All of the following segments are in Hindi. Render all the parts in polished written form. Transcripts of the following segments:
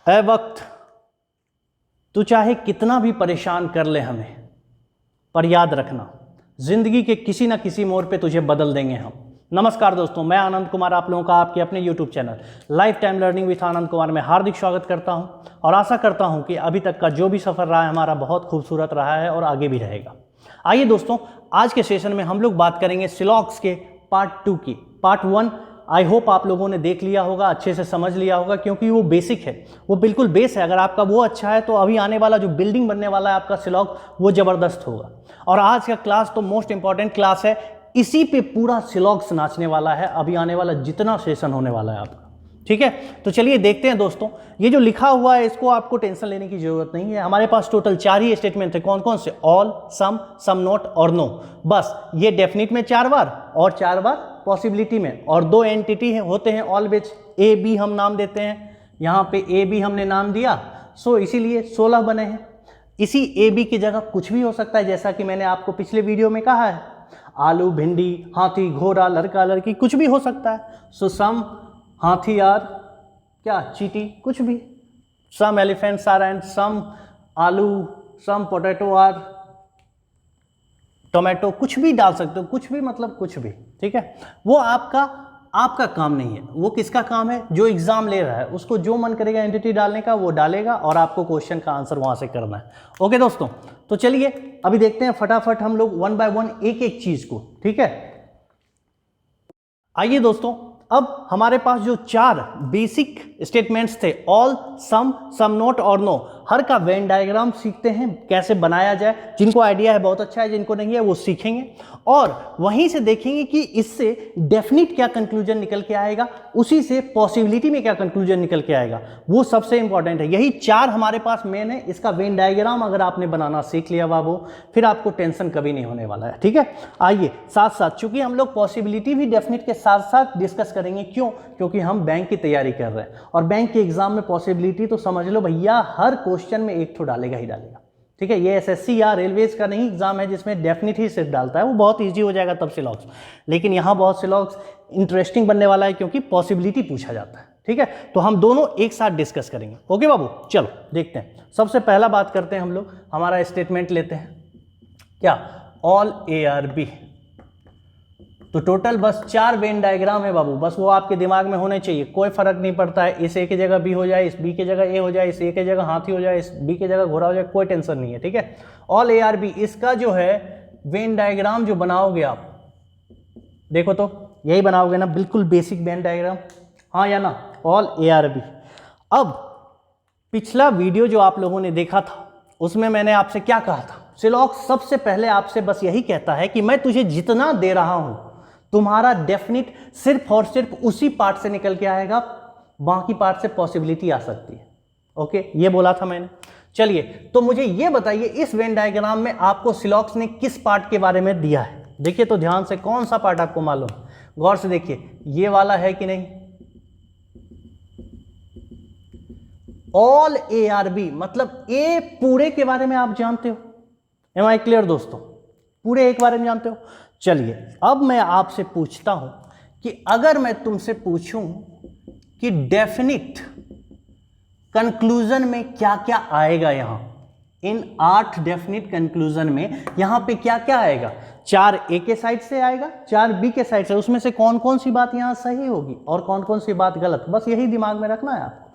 ऐ वक्त, तू चाहे कितना भी परेशान कर ले हमें, पर याद रखना जिंदगी के किसी न किसी मोड़ पे तुझे बदल देंगे हम। नमस्कार दोस्तों, मैं आनंद कुमार आप लोगों का आपके अपने YouTube channel life time learning with Anand Kumar में हार्दिक स्वागत करता हूं और आशा करता हूं कि अभी तक का जो भी सफ़र रहा है हमारा बहुत खूबसूरत रहा है और आगे भी रहेगा। आइए दोस्तों, आज के सेशन में हम लोग बात करेंगे सिलॉक्स के पार्ट 2 की। पार्ट 1 आई होप आप लोगों ने देख लिया होगा, अच्छे से समझ लिया होगा, क्योंकि वो बेसिक है, वो बिल्कुल बेस है। अगर आपका वो अच्छा है तो अभी आने वाला जो बिल्डिंग बनने वाला है आपका सिलॉक, वो ज़बरदस्त होगा। और आज का क्लास तो मोस्ट इंपॉर्टेंट क्लास है, इसी पे पूरा सिलॉक्स नाचने वाला है अभी आने वाला जितना सेशन होने वाला है आपका। ठीक है, तो चलिए देखते हैं दोस्तों। ये जो लिखा हुआ है इसको आपको टेंशन लेने की जरूरत नहीं है। हमारे पास टोटल 4 ही स्टेटमेंट थे। कौन कौन से? ऑल, सम नॉट और नो। बस ये डेफिनिट में 4 बार और 4 बार पॉसिबिलिटी में, और 2 एंटिटी होते हैं ऑलवेज। ए बी हम नाम देते हैं, यहाँ पे ए बी हमने नाम दिया, सो इसीलिए 16 बने हैं। इसी ए बी की जगह कुछ भी हो सकता है, जैसा कि मैंने आपको पिछले वीडियो में कहा है, आलू, भिंडी, हाथी, घोड़ा, लड़का, लड़की, कुछ भी हो सकता है। सो सम हाथी आर क्या चीटी, कुछ भी। सम एलिफेंट्स आर एंड सम आलू, सम पोटैटो आर टोमेटो, कुछ भी डाल सकते हो, कुछ भी मतलब कुछ भी। ठीक है, वो आपका काम नहीं है। वो किसका काम है? जो एग्जाम ले रहा है उसको जो मन करेगा एंटिटी डालने का वो डालेगा और आपको क्वेश्चन का आंसर वहां से करना है। ओके दोस्तों, तो चलिए अभी देखते हैं फटाफट हम लोग 1 बाय 1 एक एक चीज को। ठीक है, आइए दोस्तों, अब हमारे पास जो 4 बेसिक स्टेटमेंट्स थे, ऑल, सम नॉट और नो, हर का वेन डायग्राम सीखते हैं कैसे बनाया जाए। जिनको आइडिया है बहुत अच्छा है, जिनको नहीं है वो सीखेंगे और वहीं से देखेंगे कि इससे डेफिनिट क्या कंक्लूजन निकल के आएगा, उसी से पॉसिबिलिटी में क्या कंक्लूजन निकल के आएगा, वो सबसे इंपॉर्टेंट है। यही 4 हमारे पास मेन है। इसका वेन डायग्राम अगर आपने बनाना सीख लिया बाबू, फिर आपको टेंशन कभी नहीं होने वाला है। ठीक है, आइए साथ साथ, चूंकि हम लोग पॉसिबिलिटी भी डेफिनिट के साथ साथ डिस्कस करेंगे। क्यों? क्योंकि हम बैंक की तैयारी कर रहे हैं और बैंक के एग्जाम में पॉसिबिलिटी तो समझ लो भैया हर क्वेश्चन में एक तो डालेगा ही डालेगा। ठीक है, ये एसएससी या रेलवेज का नहीं एग्जाम है जिसमें डेफिनेट ही सिर्फ डालता है, वो बहुत इजी हो जाएगा तब सिलॉक्स। लेकिन यहाँ बहुत सिलॉक्स इंटरेस्टिंग बनने वाला है क्योंकि पॉसिबिलिटी पूछा जाता है। ठीक है, तो हम दोनों एक साथ डिस्कस करेंगे। ओके बाबू, चलो देखते हैं। सबसे पहला बात करते हैं हम लोग, हमारा स्टेटमेंट लेते हैं क्या, ऑल ए आर बी। तो टोटल बस 4 वेन डायग्राम है बाबू, बस वो आपके दिमाग में होने चाहिए। कोई फर्क नहीं पड़ता है, इस ए की जगह बी हो जाए, इस बी की जगह ए हो जाए, इस ए की जगह हाथी हो जाए, इस बी की जगह घोड़ा हो जाए, कोई टेंशन नहीं है। ठीक है, ऑल ए आर बी, इसका जो है वेन डायग्राम जो बनाओगे आप, देखो तो यही बनाओगे ना, बिल्कुल बेसिक वेन डायग्राम, हाँ या ना, ऑल ए आर बी। अब पिछला वीडियो जो आप लोगों ने देखा था उसमें मैंने आपसे क्या कहा था? सिलॉक्स सबसे पहले आपसे बस यही कहता है कि मैं तुझे जितना दे रहा हूं तुम्हारा डेफिनिट सिर्फ और सिर्फ उसी पार्ट से निकल के आएगा, बाकी पार्ट से पॉसिबिलिटी आ सकती है। ओके, ये बोला था मैंने। चलिए, तो मुझे ये बताइए इस वेन डायग्राम में आपको सिलॉक्स ने किस पार्ट के बारे में दिया है? देखिए तो ध्यान से, कौन सा पार्ट आपको मालूम है? गौर से देखिए, ये वाला है कि नहीं? ऑल ए आर बी मतलब ए पूरे के बारे में आप जानते हो। एम आई क्लियर दोस्तों? पूरे एक बारे में जानते हो। चलिए, अब मैं आपसे पूछता हूं कि अगर मैं तुमसे पूछूं कि डेफिनिट कंक्लूजन में क्या क्या आएगा, यहां इन 8 डेफिनिट कंक्लूजन में यहां पे क्या क्या आएगा? 4 ए के साइड से आएगा, 4 बी के साइड से, उसमें से कौन कौन सी बात यहां सही होगी और कौन कौन सी बात गलत, बस यही दिमाग में रखना है आपको।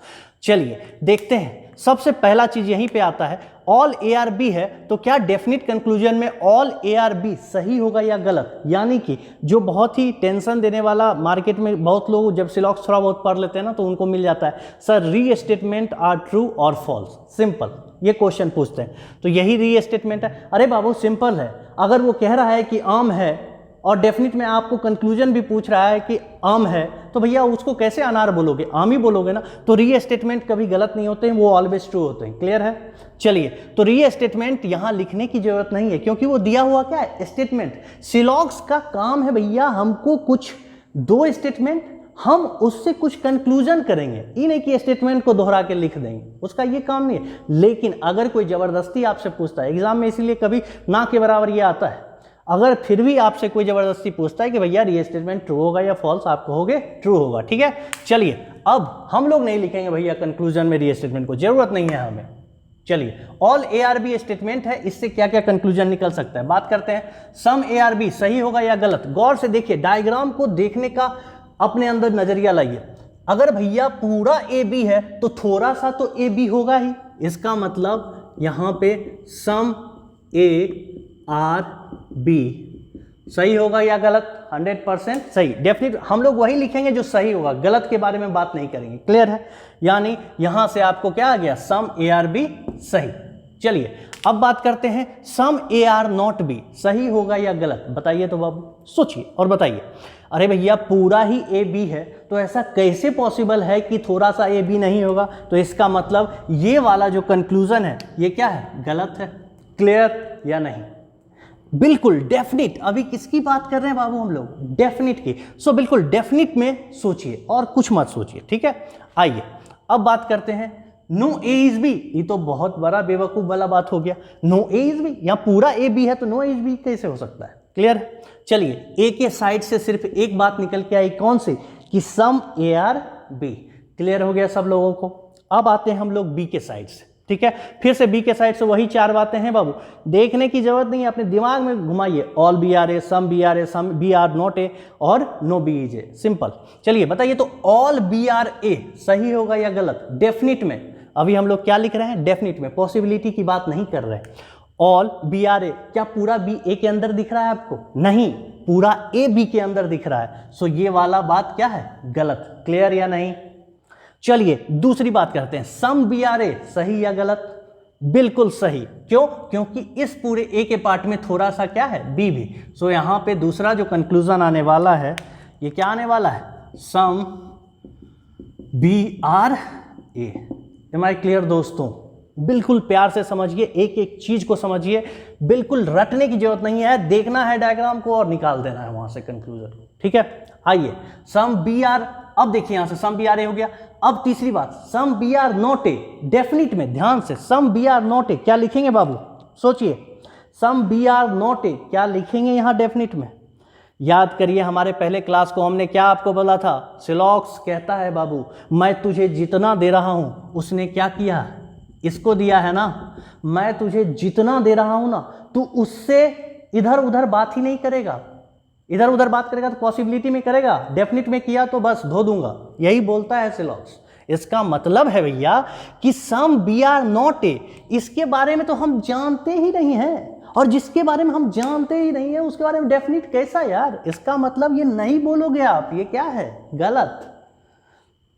चलिए देखते हैं। सबसे पहला चीज यहीं पे आता है, ऑल ए आर बी है तो क्या डेफिनिट कंक्लूजन में ऑल ए आर बी सही होगा या गलत? यानी कि जो बहुत ही टेंशन देने वाला, मार्केट में बहुत लोग जब सिलॉक्स थोड़ा बहुत पढ़ लेते हैं ना तो उनको मिल जाता है, सर री स्टेटमेंट आर ट्रू और फॉल्स, सिंपल ये क्वेश्चन पूछते हैं। तो यही री स्टेटमेंट है। अरे बाबू सिंपल है, अगर वो कह रहा है कि आम है और डेफिनिट में आपको कंक्लूजन भी पूछ रहा है कि आम है, तो भैया उसको कैसे अनार बोलोगे? आम ही बोलोगे ना। तो री स्टेटमेंट कभी गलत नहीं होते हैं, वो ऑलवेज ट्रू होते हैं। क्लियर है? चलिए, तो री स्टेटमेंट यहां लिखने की जरूरत नहीं है क्योंकि वो दिया हुआ क्या है? स्टेटमेंट। सिलॉक्स का काम है भैया हमको कुछ 2 स्टेटमेंट, हम उससे कुछ कंक्लूजन करेंगे, ये नहीं कि स्टेटमेंट को दोहरा के लिख देंगे, उसका ये काम नहीं है। लेकिन अगर कोई जबरदस्ती आपसे पूछता है एग्जाम में, इसीलिए कभी ना के बराबर ये आता है, अगर फिर भी आपसे कोई ज़बरदस्ती पूछता है कि भैया ये स्टेटमेंट ट्रू होगा या फॉल्स, आप कहोगे ट्रू होगा। ठीक है, चलिए अब हम लोग नहीं लिखेंगे भैया कंक्लूजन में री स्टेटमेंट को, जरूरत नहीं है हमें। चलिए ऑल ARB स्टेटमेंट है, इससे क्या क्या कंक्लूजन निकल सकता है बात करते हैं। सम ARB सही होगा या गलत, गौर से देखिए, डायग्राम को देखने का अपने अंदर नजरिया लाइए। अगर भैया पूरा AB है तो थोड़ा सा तो AB होगा ही, इसका मतलब यहां पे सम ARB सही होगा या गलत, 100% सही, डेफिनेट हम लोग वही लिखेंगे जो सही होगा, गलत के बारे में बात नहीं करेंगे। क्लियर है, यानी यहां से आपको क्या आ गया, सम ARB सही। चलिए अब बात करते हैं सम AR नॉट B सही होगा या गलत, बताइए तो बाबू, सोचिए और बताइए। अरे भैया पूरा ही AB है तो ऐसा कैसे पॉसिबल है कि थोड़ा सा AB नहीं होगा, तो इसका मतलब ये वाला जो कंक्लूजन है ये क्या है, गलत है। क्लियर या नहीं, बिल्कुल डेफिनिट। अभी किसकी बात कर रहे हैं बाबू हम लोग, डेफिनिट की। सो बिल्कुल डेफिनिट में सोचिए और कुछ मत सोचिए। ठीक है, आइए अब बात करते हैं नो A इज B। ये तो बहुत बड़ा बेवकूफ वाला बात हो गया, नो A इज B, या पूरा A B है तो नो A इज B कैसे हो सकता है। क्लियर है, चलिए A के साइड से सिर्फ एक बात निकल के आई, कौन सी, कि सम ARB। क्लियर हो गया सब लोगों को। अब आते हैं हम लोग B के साइड से। ठीक है, फिर से B के साइड से वही चार बातें हैं बाबू, देखने की जरूरत नहीं है, अपने दिमाग में घुमाइए। All BRA, some BRA, some BR not A और no B is A, simple. चलिए बताइए तो ऑल BRA सही होगा या गलत, डेफिनिट में। अभी हम लोग क्या लिख रहे हैं, डेफिनिट में, पॉसिबिलिटी की बात नहीं कर रहे हैं। ऑल BRA, क्या पूरा B A के अंदर दिख रहा है आपको, नहीं, पूरा A B के अंदर दिख रहा है। सो ये वाला बात क्या है, गलत। क्लियर या नहीं, चलिए दूसरी बात करते हैं, सम BRA सही या गलत, बिल्कुल सही। क्यों, क्योंकि इस पूरे A के पार्ट में थोड़ा सा क्या है, B भी। सो यहां पे दूसरा जो कंक्लूजन आने वाला है ये क्या आने वाला है, सम BRA। एम आई क्लियर दोस्तों, बिल्कुल प्यार से समझिए, एक एक चीज को समझिए, बिल्कुल रटने की जरूरत नहीं है, देखना है डायग्राम को और निकाल देना है वहां से कंक्लूजन को। ठीक है, आइए सम BR, अब देखिए यहां से सम BRA हो गया। अब तीसरी बात, सम BR नॉट A, डेफिनिट में ध्यान से, सम BR नॉट A क्या लिखेंगे बाबू, सोचिए, सम BR नॉट A क्या लिखेंगे यहां डेफिनिट में। याद करिए हमारे पहले क्लास को हमने क्या आपको बोला था, सिलॉक्स कहता है बाबू मैं तुझे जितना दे रहा हूं, उसने क्या किया, इसको दिया है ना, मैं तुझे जितना दे रहा हूं ना, तू उससे इधर उधर बात ही नहीं करेगा, इधर उधर बात करेगा तो पॉसिबिलिटी में करेगा, डेफिनिट में किया तो बस धो दूंगा, यही बोलता है सिलॉक्स। इसका मतलब है भैया कि सम BR नॉट A, इसके बारे में तो हम जानते ही नहीं हैं, और जिसके बारे में हम जानते ही नहीं है उसके बारे में डेफिनिट कैसा यार, इसका मतलब ये नहीं बोलोगे आप, ये क्या है, गलत।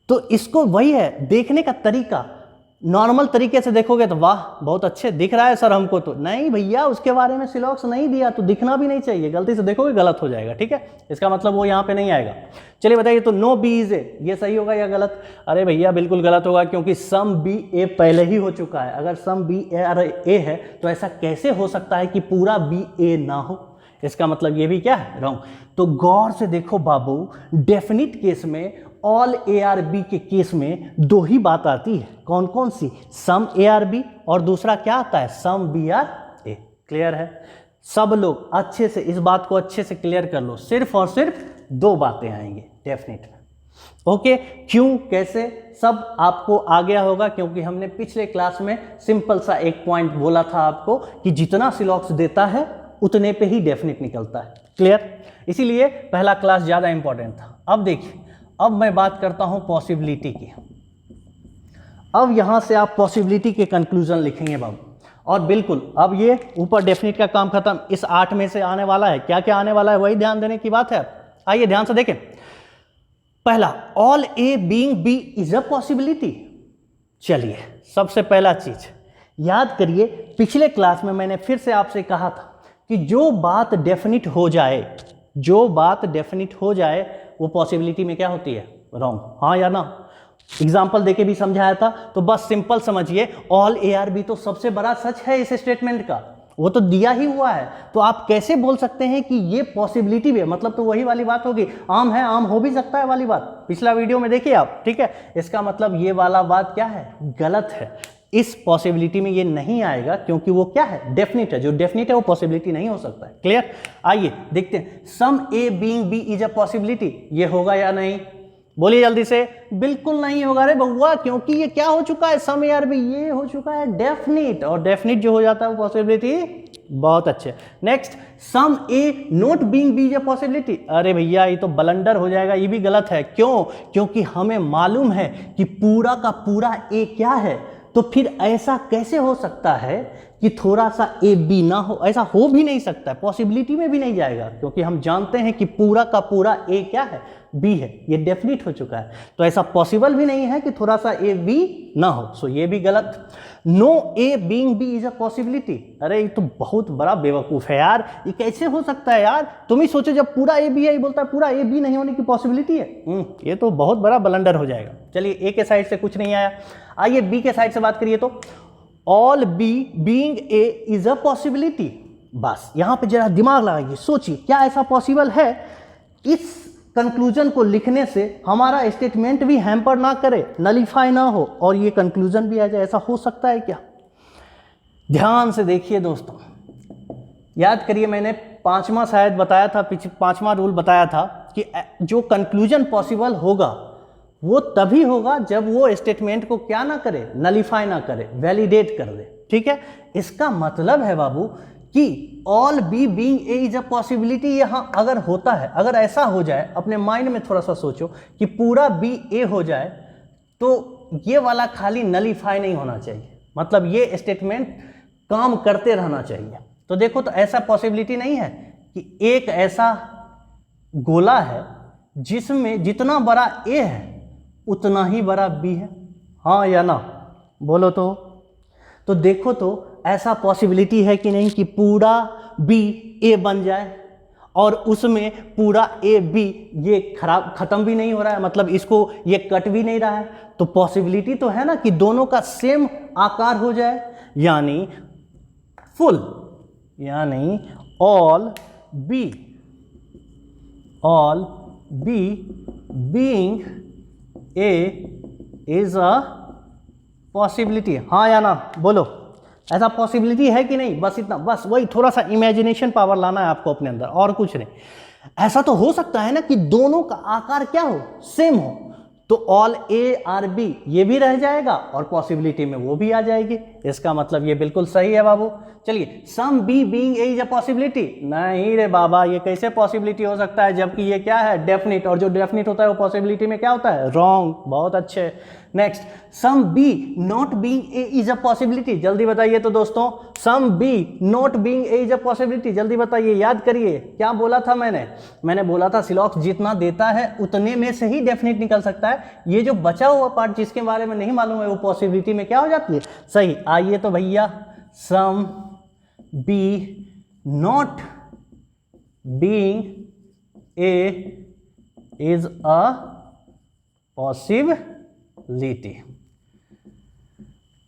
तो इसको वही है देखने का तरीका, नॉर्मल तरीके से देखोगे तो वाह बहुत अच्छे दिख रहा है सर हमको, तो नहीं भैया उसके बारे में सिलॉक्स नहीं दिया तो दिखना भी नहीं चाहिए, गलती से देखोगे गलत हो जाएगा। ठीक है, इसका मतलब वो यहाँ पे नहीं आएगा। चलिए बताइए तो नो B इज A, ये सही होगा या गलत। अरे भैया बिल्कुल गलत होगा, क्योंकि सम BA पहले ही हो चुका है। अगर सम BA है तो ऐसा कैसे हो सकता है कि पूरा BA ना हो, इसका मतलब ये भी क्या है, रॉन्ग। तो गौर से देखो बाबू, डेफिनिट केस में, ऑल ARB के केस में दो ही बात आती है, कौन कौन सी, सम ARB और दूसरा क्या आता है, सम BRA। क्लियर है, सब लोग अच्छे से इस बात को अच्छे से क्लियर कर लो, सिर्फ और सिर्फ दो बातें आएंगे डेफिनेट में। ओके, क्यों कैसे सब आपको आ गया होगा, क्योंकि हमने पिछले क्लास में सिंपल सा एक पॉइंट बोला था आपको कि जितना सिलॉक्स देता है उतने पे ही डेफिनेट निकलता है। क्लियर, इसीलिए पहला क्लास ज़्यादा इंपॉर्टेंट था। अब देखिए, अब मैं बात करता हूं पॉसिबिलिटी की। अब यहां से आप पॉसिबिलिटी के कंक्लूजन लिखेंगे बाबू, और बिल्कुल अब ये ऊपर डेफिनेट का काम खत्म, इस 8 में से आने वाला है, क्या क्या आने वाला है वही ध्यान देने की बात है। आइए ध्यान से देखें, पहला, all A being B is a possibility. चलिए सबसे पहला चीज याद करिए, पिछले क्लास में मैंने फिर से आपसे कहा था कि जो बात डेफिनिट हो जाए, जो बात डेफिनिट हो जाए वो पॉसिबिलिटी में क्या होती है, रॉन्ग। हाँ या ना, एग्जाम्पल देके भी समझाया था, तो बस सिंपल समझिए, ऑल ARB तो सबसे बड़ा सच है इस स्टेटमेंट का, वो तो दिया ही हुआ है, तो आप कैसे बोल सकते हैं कि ये पॉसिबिलिटी भी है, मतलब तो वही वाली बात होगी, आम है आम हो भी सकता है वाली बात, पिछला वीडियो में देखिए आप। ठीक है, इसका मतलब ये वाला बात क्या है, गलत है। इस पॉसिबिलिटी में ये नहीं आएगा क्योंकि वो क्या है, डेफिनिट है। जो डेफिनिट है वो पॉसिबिलिटी नहीं हो सकता है। क्लियर? आइए देखते हैं, some A being B is a possibility, ये होगा या नहीं? बोलिए जल्दी से। बिल्कुल नहीं होगा रे बउआ, क्योंकि ये क्या हो चुका है, सम ए और बी, ये हो चुका है डेफिनिट, और डेफिनिट जो हो जाता है वो पॉसिबिलिटी। बहुत अच्छे। Next, some A not being B is a possibility. अरे भैया ये तो ब्लंडर हो जाएगा, ये भी गलत है। क्यों? क्योंकि हमें मालूम है कि पूरा का पूरा ए क्या है, तो फिर ऐसा कैसे हो सकता है कि थोड़ा सा ए बी ना हो? ऐसा हो भी नहीं सकता है, पॉसिबिलिटी में भी नहीं जाएगा, क्योंकि हम जानते हैं कि पूरा का पूरा ए क्या है, बी है, ये डेफिनिट हो चुका है। तो ऐसा पॉसिबल भी नहीं है कि थोड़ा सा ए बी ना हो, सो ये भी गलत। No A being B is a possibility. अरे ये तो बहुत बड़ा बेवकूफ़ है यार, ये कैसे हो सकता है यार? तुम ही सोचो, जब पूरा ए बी है, ये बोलता है पूरा ए बी नहीं होने की पॉसिबिलिटी है। ये तो बहुत बड़ा ब्लंडर हो जाएगा। चलिए, ए के साइड से कुछ नहीं आया, आइए बी के साइड से बात करिए। तो all B being A is a possibility. बस यहां पे जरा दिमाग लगाइए, सोचिए क्या ऐसा पॉसिबल है? इस कंक्लूजन को लिखने से हमारा स्टेटमेंट भी हैम्पर ना करे, नलीफाई ना हो, और ये कंक्लूजन भी आ जाए, ऐसा हो सकता है क्या? ध्यान से देखिए दोस्तों, याद करिए, मैंने पांचवा शायद बताया था, पांचवा रूल बताया था कि जो कंक्लूजन पॉसिबल होगा वो तभी होगा जब वो स्टेटमेंट को क्या ना करे, नलीफाई ना करे, वैलिडेट कर दे। ठीक है? इसका मतलब है बाबू कि all B being A is a possibility यहां अगर होता है, अगर ऐसा हो जाए, अपने माइंड में थोड़ा सा सोचो कि पूरा बी ए हो जाए, तो ये वाला खाली नलीफाई नहीं होना चाहिए, मतलब ये स्टेटमेंट काम करते रहना चाहिए। तो देखो, तो ऐसा पॉसिबिलिटी नहीं है कि एक ऐसा गोला है जिसमें जितना बड़ा ए है उतना ही बड़ा बी है, हाँ या ना? बोलो तो देखो, तो ऐसा पॉसिबिलिटी है कि नहीं कि पूरा बी ए बन जाए और उसमें पूरा ए बी ये खत्म भी नहीं हो रहा है, मतलब इसको ये कट भी नहीं रहा है, तो पॉसिबिलिटी तो है ना कि दोनों का सेम आकार हो जाए, यानी फुल, यानी all B being A is a possibility, हाँ या ना? बोलो, ऐसा पॉसिबिलिटी है कि नहीं? बस इतना, बस वही थोड़ा सा इमेजिनेशन पावर लाना है आपको अपने अंदर, और कुछ नहीं। ऐसा तो हो सकता है ना कि दोनों का आकार क्या हो, सेम हो, तो ऑल ए आर बी ये भी रह जाएगा और पॉसिबिलिटी में वो भी आ जाएगी। इसका मतलब ये बिल्कुल सही है बाबू। चलिए, some B being A is a possibility, नहीं रे बाबा, ये कैसे पॉसिबिलिटी हो सकता है जबकि ये क्या है, डेफिनिट, और जो डेफिनिट होता है वो पॉसिबिलिटी में क्या होता है, रॉन्ग। बहुत अच्छे। Next, some B not being A is a possibility, जल्दी बताइए तो दोस्तों, some B not being A is a possibility, जल्दी बताइए, याद करिए क्या बोला था मैंने बोला था सिलॉक्स जितना देता है उतने में से ही डेफिनिट निकल सकता है, ये जो बचा हुआ पार्ट जिसके बारे में नहीं मालूम है वो पॉसिबिलिटी में क्या हो जाती है, सही। आइए तो भैया, some B not being A is a possibility.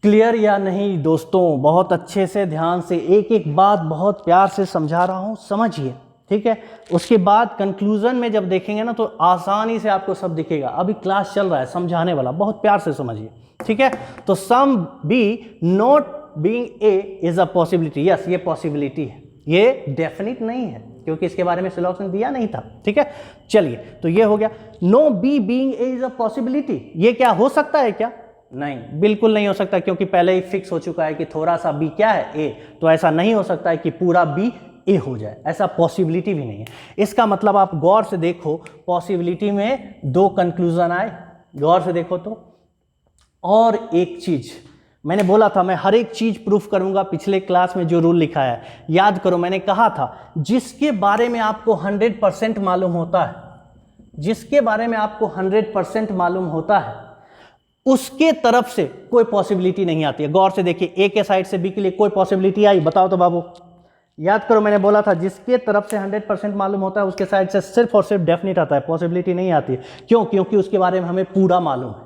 Clear या नहीं दोस्तों? बहुत अच्छे से ध्यान से एक एक बात बहुत प्यार से समझा रहा हूं, समझिए, ठीक है? उसके बाद कंक्लूजन में जब देखेंगे ना तो आसानी से आपको सब दिखेगा। अभी क्लास चल रहा है समझाने वाला, बहुत प्यार से समझिए, ठीक है? तो some B not being A is a possibility, yes ये पॉसिबिलिटी है, ये डेफिनिट नहीं है क्योंकि इसके बारे में सिलॉक्स ने दिया नहीं था, ठीक है? चलिए, तो ये हो गया। No B being A is a possibility, ये क्या हो सकता है क्या? नहीं, बिल्कुल नहीं हो सकता, क्योंकि पहले ही फिक्स हो चुका है कि थोड़ा सा बी क्या है, ए, तो ऐसा नहीं हो सकता है कि पूरा बी ए हो जाए, ऐसा पॉसिबिलिटी भी नहीं है। इसका मतलब आप गौर से देखो, पॉसिबिलिटी में दो कंक्लूजन आए, गौर से देखो तो। और एक चीज मैंने बोला था, मैं हर एक चीज प्रूफ करूंगा, पिछले क्लास में जो रूल लिखा है याद करो, मैंने कहा था जिसके बारे में आपको 100% मालूम होता है, जिसके बारे में आपको 100% मालूम होता है उसके तरफ से कोई पॉसिबिलिटी नहीं आती है। गौर से देखिए, ए के साइड से बी के लिए कोई पॉसिबिलिटी आई, बताओ तो बाबू, याद करो, मैंने बोला था जिसके तरफ से 100% मालूम होता है उसके साइड से सिर्फ और सिर्फ डेफिनिट आता है, पॉसिबिलिटी नहीं आती है। क्यों? क्योंकि उसके बारे में हमें पूरा मालूम है,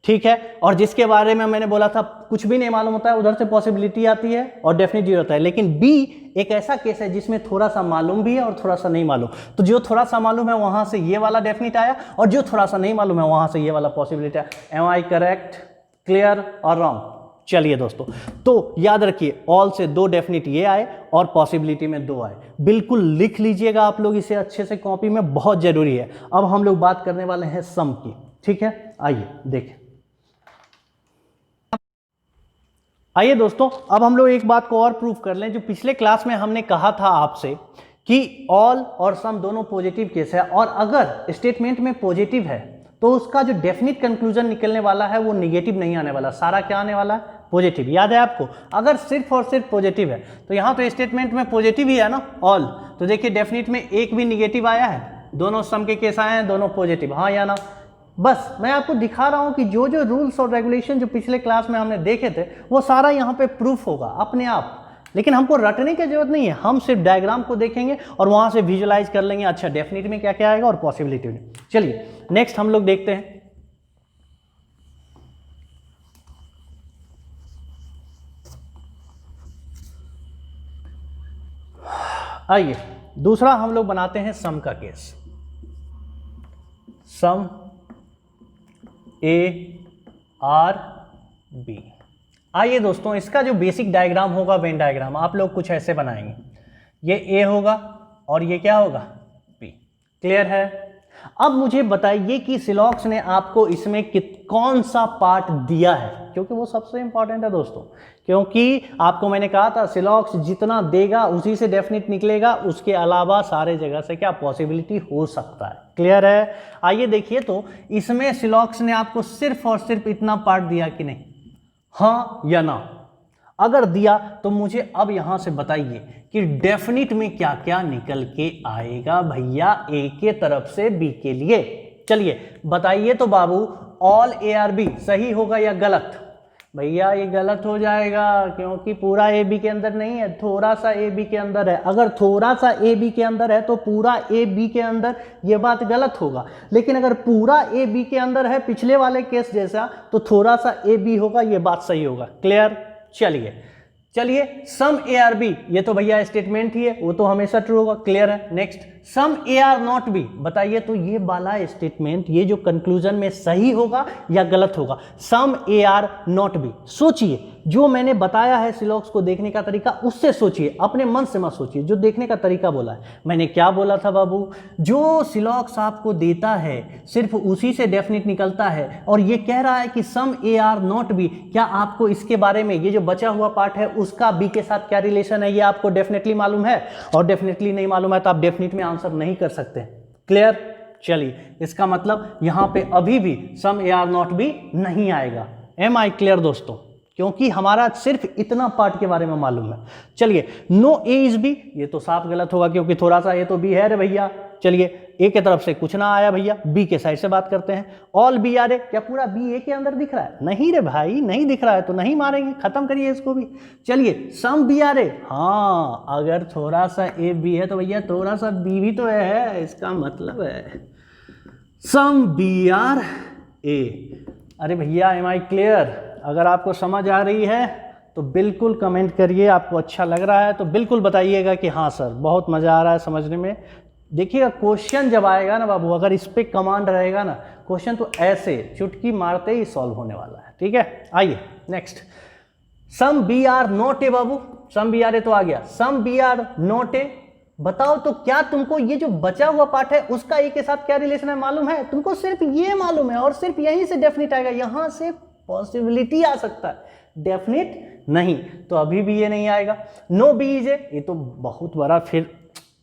ठीक है? और जिसके बारे में मैंने बोला था कुछ भी नहीं मालूम होता है उधर से पॉसिबिलिटी आती है और डेफिनिट जीरो होता है। लेकिन बी एक ऐसा केस है जिसमें थोड़ा सा मालूम भी है और थोड़ा सा नहीं मालूम, तो जो थोड़ा सा मालूम है वहां से ये वाला डेफिनिट आया और जो थोड़ा सा नहीं मालूम है वहां से ये वाला पॉसिबिलिटी आया। एम आई करेक्ट, क्लियर और रॉन्ग? चलिए दोस्तों, तो याद रखिए ऑल से 2 डेफिनेट ये आए और पॉसिबिलिटी में 2 आए। बिल्कुल लिख लीजिएगा आप लोग इसे अच्छे से कॉपी में, बहुत जरूरी है। अब हम लोग बात करने वाले हैं सम की, ठीक है। आइए देखें, आइए दोस्तों, अब हम लोग एक बात को और प्रूफ कर लें। जो पिछले क्लास में हमने कहा था आपसे कि ऑल और सम दोनों पॉजिटिव केस है, और अगर स्टेटमेंट में पॉजिटिव है तो उसका जो डेफिनिट कंक्लूजन निकलने वाला है वो नेगेटिव नहीं आने वाला, सारा क्या आने वाला है, पॉजिटिव। याद है आपको, अगर सिर्फ और सिर्फ पॉजिटिव है तो यहाँ तो स्टेटमेंट में पॉजिटिव ही है ना, ऑल। तो देखिए डेफिनिट में एक भी निगेटिव आया है, दोनों सम के केस आए हैं, दोनों पॉजिटिव, हाँ या ना। बस मैं आपको दिखा रहा हूं कि जो जो रूल्स और रेगुलेशन जो पिछले क्लास में हमने देखे थे वो सारा यहाँ पे प्रूफ होगा अपने आप। लेकिन हमको रटने की जरूरत नहीं है, हम सिर्फ डायग्राम को देखेंगे और वहां से विजुलाइज कर लेंगे, अच्छा डेफिनेट में क्या क्या आएगा और पॉसिबिलिटी में। चलिए नेक्स्ट हम लोग देखते हैं। आइए दूसरा हम लोग बनाते हैं सम का केस, सम ARB। आइए दोस्तों, इसका जो बेसिक डायग्राम होगा, वेन डायग्राम, आप लोग कुछ ऐसे बनाएंगे। ये A होगा और ये क्या होगा, B। क्लियर है। अब मुझे बताइए कि सिलॉक्स ने आपको इसमें कौन सा पार्ट दिया है, क्योंकि वो सबसे इंपॉर्टेंट है दोस्तों। क्योंकि आपको मैंने कहा था सिलॉक्स जितना देगा उसी से डेफिनेट निकलेगा, उसके अलावा सारे जगह से क्या पॉसिबिलिटी हो सकता है। क्लियर है। आइए देखिए, तो इसमें सिलॉक्स ने आपको सिर्फ और सिर्फ इतना पार्ट दिया कि नहीं, हाँ या ना। अगर दिया तो मुझे अब यहां से बताइए कि डेफिनिट में क्या क्या निकल के आएगा भैया, ए के तरफ से बी के लिए। चलिए बताइए तो बाबू, ऑल ARB सही होगा या गलत। भैया ये गलत हो जाएगा, क्योंकि पूरा ए बी के अंदर नहीं है, थोड़ा सा ए बी के अंदर है। अगर थोड़ा सा ए बी के अंदर है तो पूरा ए बी के अंदर, ये बात गलत होगा। लेकिन अगर पूरा ए बी के अंदर है पिछले वाले केस जैसा, तो थोड़ा सा ए बी होगा, ये बात सही होगा। क्लियर। चलिए सम ARB, ये तो भैया स्टेटमेंट ही है, वो तो हमेशा ट्रू होगा। क्लियर है। Next sum AR not be, बताइए तो ये वाला स्टेटमेंट, ये जो कंक्लूजन में सही होगा या गलत होगा। सम AR नॉट बी, सोचिए, जो मैंने बताया है सिलॉक्स को देखने का तरीका, उससे सोचिए, अपने मन से मत सोचिए। जो देखने का तरीका बोला है, मैंने क्या बोला था बाबू, जो सिलॉक्स आपको देता है सिर्फ उसी से डेफिनेट निकलता है। और ये कह रहा है कि सम AR नॉट बी, क्या आपको इसके बारे में, ये जो बचा हुआ पार्ट है उसका बी के साथ क्या रिलेशन है, ये आपको डेफिनेटली मालूम है। और डेफिनेटली नहीं मालूम है तो आप डेफिनेट में आंसर नहीं कर सकते। क्लियर। चलिए इसका मतलब यहां पे अभी भी सम AR नॉट बी नहीं आएगा। एम आई क्लियर दोस्तों, क्योंकि हमारा सिर्फ इतना पार्ट के बारे में मालूम है। चलिए नो A इज B, ये तो साफ गलत होगा, क्योंकि थोड़ा सा A तो B है रे भैया। चलिए A के तरफ से कुछ ना आया भैया, B के साइड से बात करते हैं। ऑल B आ रहे, क्या पूरा B A के अंदर दिख रहा है, नहीं रे भाई, नहीं दिख रहा है तो नहीं मारेंगे, खत्म करिए इसको भी। चलिए सम B आ रहे, हाँ अगर थोड़ा सा A B है तो भैया थोड़ा सा B भी तो है, इसका मतलब है सम BR A। अरे भैया एम आई क्लियर। अगर आपको समझ आ रही है तो बिल्कुल कमेंट करिए, आपको अच्छा लग रहा है तो बिल्कुल बताइएगा कि हाँ सर बहुत मज़ा आ रहा है समझने में। देखिएगा क्वेश्चन जब आएगा ना बाबू, अगर इस पे कमांड रहेगा ना, क्वेश्चन तो ऐसे चुटकी मारते ही सॉल्व होने वाला है। ठीक है। आइए next, some BR not A बाबू, सम BR ए तो आ गया, सम BR नॉट ए। बताओ तो क्या तुमको ये जो बचा हुआ पार्ट है उसका ए के साथ क्या रिलेशन है मालूम है? तुमको सिर्फ ये मालूम है और सिर्फ यहीं से डेफिनेट आएगा, यहां से पॉसिबिलिटी आ सकता है, डेफिनेट नहीं। तो अभी भी ये नहीं आएगा। नो बी इज ए, ये तो बहुत बड़ा, फिर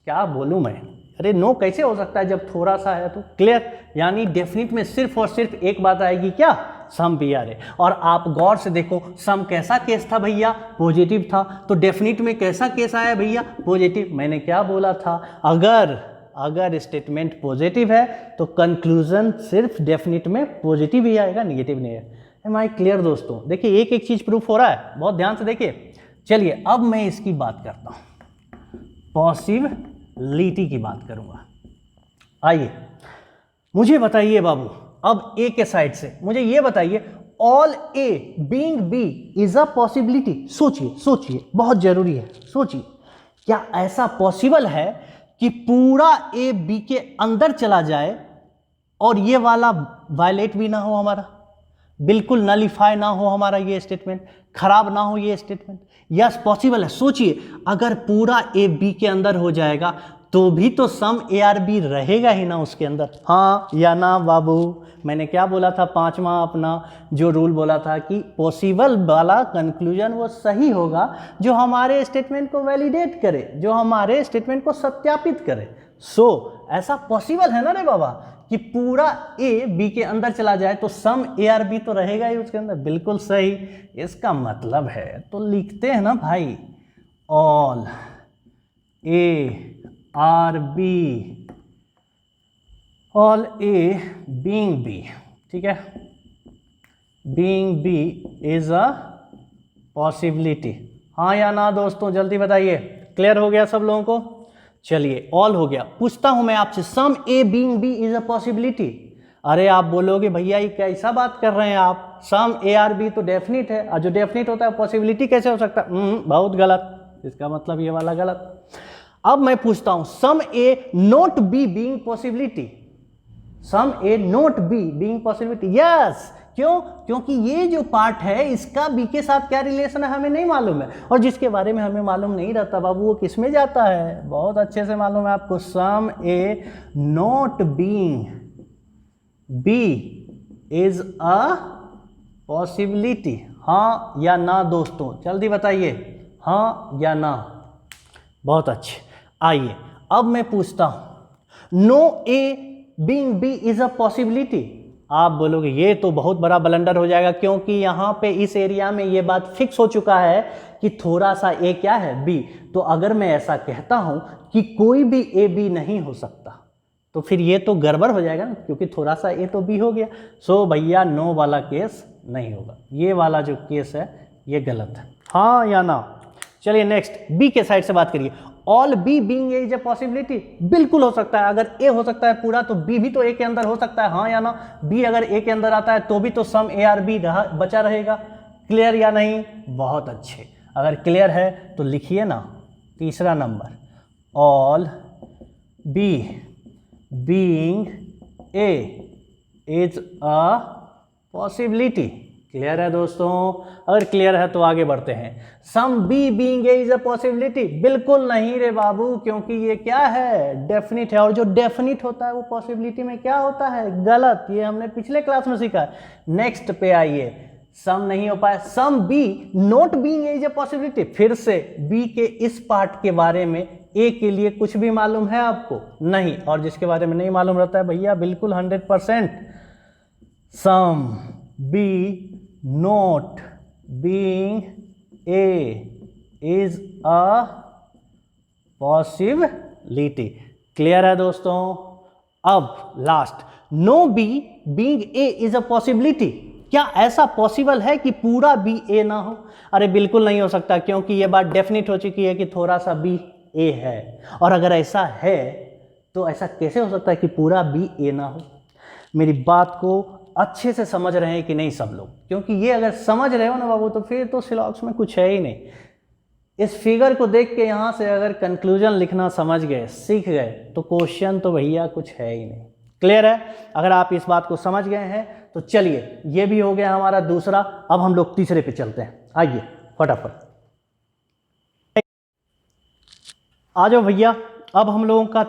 क्या बोलूं मैं, अरे नो कैसे हो सकता है जब थोड़ा सा है तो। क्लियर। यानी डेफिनेट में सिर्फ और सिर्फ एक बात आएगी, क्या, सम BR ए। और आप गौर से देखो, सम कैसा केस था भैया, पॉजिटिव था, तो डेफिनेट में कैसा केस आया भैया, पॉजिटिव। मैंने क्या बोला था, अगर स्टेटमेंट पॉजिटिव है तो कंक्लूजन सिर्फ डेफिनेट में पॉजिटिव ही आएगा, नेगेटिव नहीं है। एम आई क्लियर दोस्तों। देखिए एक एक चीज प्रूफ हो रहा है, बहुत ध्यान से देखिए। चलिए अब मैं इसकी बात करता हूं, पॉसिबिलिटी की बात करूंगा। आइए मुझे बताइए बाबू, अब ए के साइड से मुझे ये बताइए, all A being B is a possibility. सोचिए सोचिए, बहुत जरूरी है, सोचिए क्या ऐसा पॉसिबल है कि पूरा ए बी के अंदर चला जाए और ये वाला वायलेट भी ना हो हमारा? बिल्कुल नलीफाई ना हो हमारा ये स्टेटमेंट, खराब ना हो ये स्टेटमेंट। यस पॉसिबल है। सोचिए अगर पूरा ए बी के अंदर हो जाएगा तो भी तो सम ए आर बी रहेगा ही ना उसके अंदर, हाँ या ना बाबू। मैंने क्या बोला था, पांचवा अपना जो रूल बोला था कि पॉसिबल वाला कंक्लूजन वो सही होगा जो हमारे स्टेटमेंट को वैलिडेट करे, जो हमारे स्टेटमेंट को सत्यापित करे। सो ऐसा पॉसिबल है ना रे बाबा कि पूरा ए बी के अंदर चला जाए तो सम ए आर बी तो रहेगा ही उसके अंदर, बिल्कुल सही। इसका मतलब है तो लिखते हैं ना भाई, all A are B, all A being B, ठीक है, being B is a possibility. हाँ या ना दोस्तों जल्दी बताइए, क्लियर हो गया सब लोगों को? चलिए ऑल हो गया। पूछता हूं मैं आपसे, some A being B is a possibility. अरे आप बोलोगे भैया ये कैसा बात कर रहे हैं आप, सम ए आर बी तो डेफिनिट है और जो डेफिनिट होता है पॉसिबिलिटी कैसे हो सकता है? बहुत गलत, इसका मतलब ये वाला गलत। अब मैं पूछता हूं, some A not B being possibility, some A not B being possibility. Yes, क्यों? क्योंकि ये जो पार्ट है इसका बी के साथ क्या रिलेशन है हमें नहीं मालूम है, और जिसके बारे में हमें मालूम नहीं रहता बाबू वो किस में जाता है, बहुत अच्छे से मालूम है आपको। Some A not being B is a possibility, हाँ या ना दोस्तों जल्दी बताइए, हाँ या ना? बहुत अच्छे। आइए अब मैं पूछता हूं, no A being B is a possibility. आप बोलोगे ये तो बहुत बड़ा ब्लंडर हो जाएगा क्योंकि यहाँ पे इस एरिया में ये बात फिक्स हो चुका है कि थोड़ा सा ए क्या है, बी। तो अगर मैं ऐसा कहता हूं कि कोई भी ए बी नहीं हो सकता तो फिर ये तो गड़बड़ हो जाएगा ना, क्योंकि थोड़ा सा ए तो बी हो गया। सो भैया नो वाला केस नहीं होगा, ये वाला जो केस है ये गलत है, हाँ या ना? चलिए नेक्स्ट बी के साइड से बात करिए। All B being A is a possibility, बिल्कुल हो सकता है। अगर ए हो सकता है पूरा तो बी भी तो ए के अंदर हो सकता है, हाँ या ना? बी अगर ए के अंदर आता है तो भी तो सम ए आर बी बचा रहेगा। क्लियर या नहीं? बहुत अच्छे। अगर क्लियर है तो लिखिए ना तीसरा number, all B being A is a possibility. Clear है दोस्तों? अगर क्लियर है तो आगे बढ़ते हैं। Some B being A is a possibility, बिल्कुल नहीं रे बाबू, क्योंकि ये क्या है, डेफिनिट है, और जो डेफिनिट होता है वो पॉसिबिलिटी में क्या होता है, गलत। ये हमने पिछले क्लास में सीखा है। नेक्स्ट पे आइए, सम नहीं हो पाया, some B not being A is a possibility. फिर से बी के इस पार्ट के बारे में ए के लिए कुछ भी मालूम है आपको? नहीं, और जिसके बारे में नहीं मालूम रहता है भैया बिल्कुल 100%। Some B not being A is a possibility. Clear है दोस्तों? अब last, no B being A is a possibility. क्या ऐसा पॉसिबल है कि पूरा बी ए ना हो? अरे बिल्कुल नहीं हो सकता, क्योंकि ये बात डेफिनिट हो चुकी है कि थोड़ा सा बी ए है। और अगर ऐसा है तो ऐसा कैसे हो सकता है कि पूरा बी ए ना हो? मेरी बात को अच्छे से समझ रहे हैं कि नहीं सब लोग? क्योंकि ये अगर समझ रहे हो ना बाबू तो फिर तो सिलॉक्स में कुछ है ही नहीं। इस फिगर को देख के यहाँ से अगर कंक्लूजन लिखना समझ गए, सीख गए, तो क्वेश्चन तो भैया कुछ है ही नहीं। क्लियर है? अगर आप इस बात को समझ गए हैं तो चलिए, ये भी हो गया हमारा दूसरा। अब हम लोग तीसरे पे चलते हैं, आइए फटाफट आ जाओ भैया। अब हम लोगों का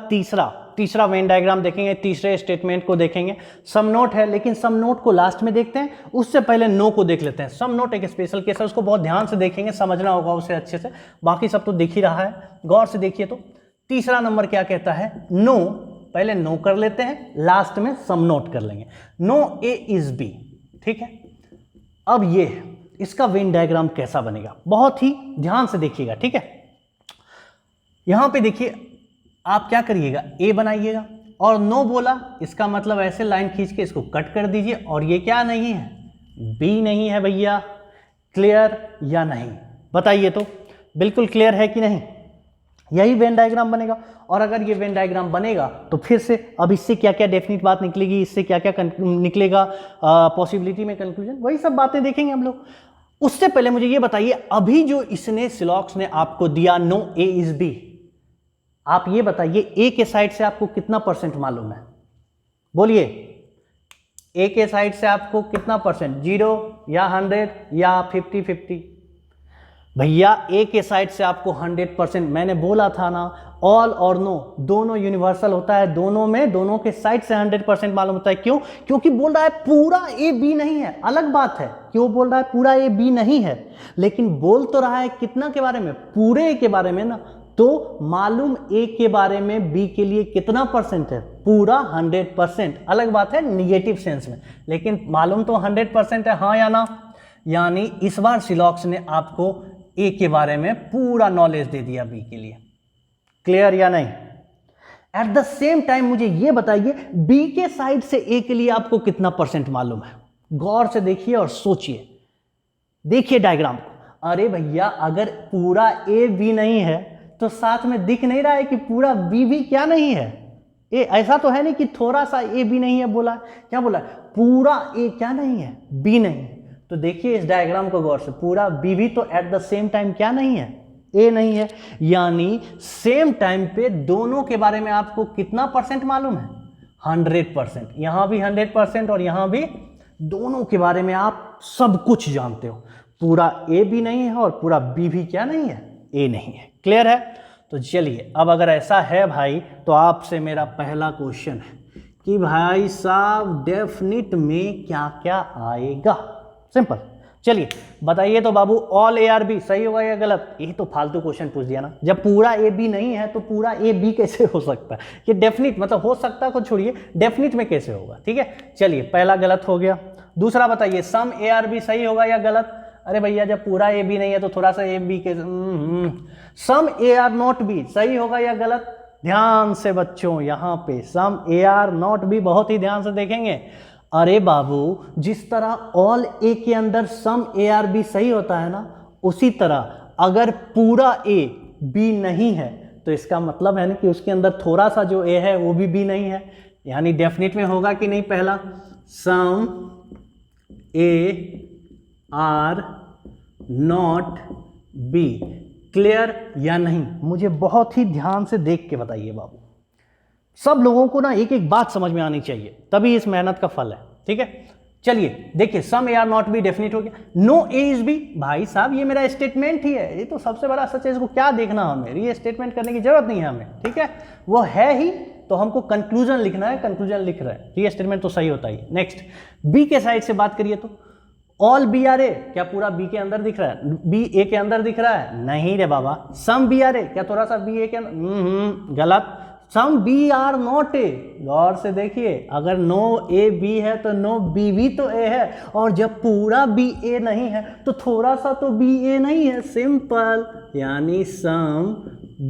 तीसरा वेन डायग्राम देखेंगे, तीसरे स्टेटमेंट को देखेंगे। सम नोट है, लेकिन सम नोट को लास्ट में देखते हैं, उससे पहले नो को देख लेते हैं। सम नोट एक स्पेशल केस है, उसको बहुत ध्यान से देखेंगे, समझना होगा उसे अच्छे से। बाकी सब तो दिख ही रहा है, गौर से देखिए। तो तीसरा नंबर क्या कहता है, नो। पहले नो कर लेते हैं, लास्ट में सम नोट कर लेंगे। नो ए इज बी, ठीक है। अब ये इसका वेन डायग्राम कैसा बनेगा, बहुत ही ध्यान से देखिएगा, ठीक है। यहां पे देखिए, आप क्या करिएगा, ए बनाइएगा, और नो बोला, इसका मतलब ऐसे लाइन खींच के इसको कट कर दीजिए। और ये क्या नहीं है, बी नहीं है भैया। क्लियर या नहीं बताइए? तो बिल्कुल क्लियर है कि नहीं? यही वेन डायग्राम बनेगा। और अगर ये वेन डायग्राम बनेगा तो फिर से अब इससे क्या क्या डेफिनेट बात निकलेगी, इससे क्या क्या निकलेगा पॉसिबिलिटी में कंक्लूजन, वही सब बातें देखेंगे हम लोग। उससे पहले मुझे ये बताइए, अभी जो इसने सिलॉक्स ने आपको दिया, नो ए इज बी, आप ये बताइए ए के साइड से आपको कितना % मालूम है? बोलिए। ए के साइड से आपको कितना परसेंट, 0 या 100 या 50-50? भैया ए के साइड से आपको 100%, मैंने बोला था ना ऑल और नो दोनों यूनिवर्सल होता है, दोनों में दोनों के साइड से 100% मालूम होता है। क्यों? क्योंकि बोल रहा है पूरा ए बी नहीं है, अलग बात है क्यों बोल रहा है पूरा ए बी नहीं है, लेकिन बोल तो रहा है कितना के बारे में, पूरे ए के बारे में ना। तो मालूम ए के बारे में बी के लिए कितना परसेंट है, पूरा 100%। अलग बात है निगेटिव सेंस में, लेकिन मालूम तो 100% है, हाँ या ना। यानी इस बार सिलॉक्स ने आपको ए के बारे में पूरा नॉलेज दे दिया बी के लिए। क्लियर या नहीं? एट द सेम टाइम मुझे यह बताइए बी के साइड से ए के लिए आपको कितना परसेंट मालूम है? गौर से देखिए और सोचिए, देखिए डायग्राम को। अरे भैया अगर पूरा ए बी नहीं है तो साथ में दिख नहीं रहा है कि पूरा बी भी क्या नहीं है? ए ऐसा तो है नहीं कि थोड़ा सा ए बी नहीं है, बोला क्या बोला, पूरा ए क्या नहीं है, बी नहीं। तो देखिए इस डायग्राम को गौर से, पूरा बी भी तो एट द सेम टाइम क्या नहीं है, ए नहीं है। यानी सेम टाइम पे दोनों के बारे में आपको कितना परसेंट मालूम है? 100%। यहां भी 100% और यहां भी, दोनों के बारे में आप सब कुछ जानते हो। पूरा ए भी नहीं है और पूरा बी भी क्या नहीं है, ए नहीं है। क्लियर है? तो चलिए अब अगर ऐसा है भाई तो आपसे मेरा पहला क्वेश्चन है कि भाई साहब डेफिनिट में क्या क्या आएगा? सिंपल, चलिए बताइए तो बाबू, ऑल ए आर बी सही होगा या गलत? ये तो फालतू क्वेश्चन पूछ दिया ना। जब पूरा ए बी नहीं है तो पूरा ए बी कैसे हो सकता है? ये डेफिनिट मतलब हो सकता है को छोड़िए, डेफिनिट में कैसे होगा? ठीक है, चलिए पहला गलत हो गया। दूसरा बताइए सम ए आर बी सही होगा या गलत? अरे भैया जब पूरा ए बी नहीं है तो थोड़ा सा ए बी के, सम ए आर नॉट बी सही होगा या गलत? ध्यान से बच्चों, यहाँ पे सम ए आर नॉट बी बहुत ही ध्यान से देखेंगे। अरे बाबू जिस तरह ऑल ए के अंदर सम ए आर बी सही होता है ना, उसी तरह अगर पूरा ए बी नहीं है तो इसका मतलब है ना कि उसके अंदर थोड़ा सा जो ए है वो भी बी नहीं है। यानी डेफिनेट में होगा कि नहीं? पहला some A are not B, clear या नहीं? मुझे बहुत ही ध्यान से देख के बताइए बाबू, सब लोगों को ना एक एक बात समझ में आनी चाहिए, तभी इस मेहनत का फल है। ठीक है, चलिए देखिए some A are not B definite हो गया। नो ए इज बी, भाई साहब ये मेरा स्टेटमेंट ही है, ये तो सबसे बड़ा सच है, इसको क्या देखना हमें, ये स्टेटमेंट करने की जरूरत नहीं है हमें। ठीक है, वो है ही तो हमको कंक्लूजन लिखना है, कंक्लूजन लिख रहा है, ये स्टेटमेंट तो सही होता ही। नेक्स्ट बी के साइड से बात करिए तो ऑल बी आर ए, क्या पूरा बी के अंदर दिख रहा है, बी ए के अंदर दिख रहा है? नहीं रे बाबा। सम बी आर ए, क्या थोड़ा सा बी ए के अंदर? गलत। Some B are not A, गौर से देखिए, अगर नो ए बी है तो नो बी भी तो ए है, और जब पूरा बी ए नहीं है तो थोड़ा सा तो बी ए नहीं है, सिंपल। यानी some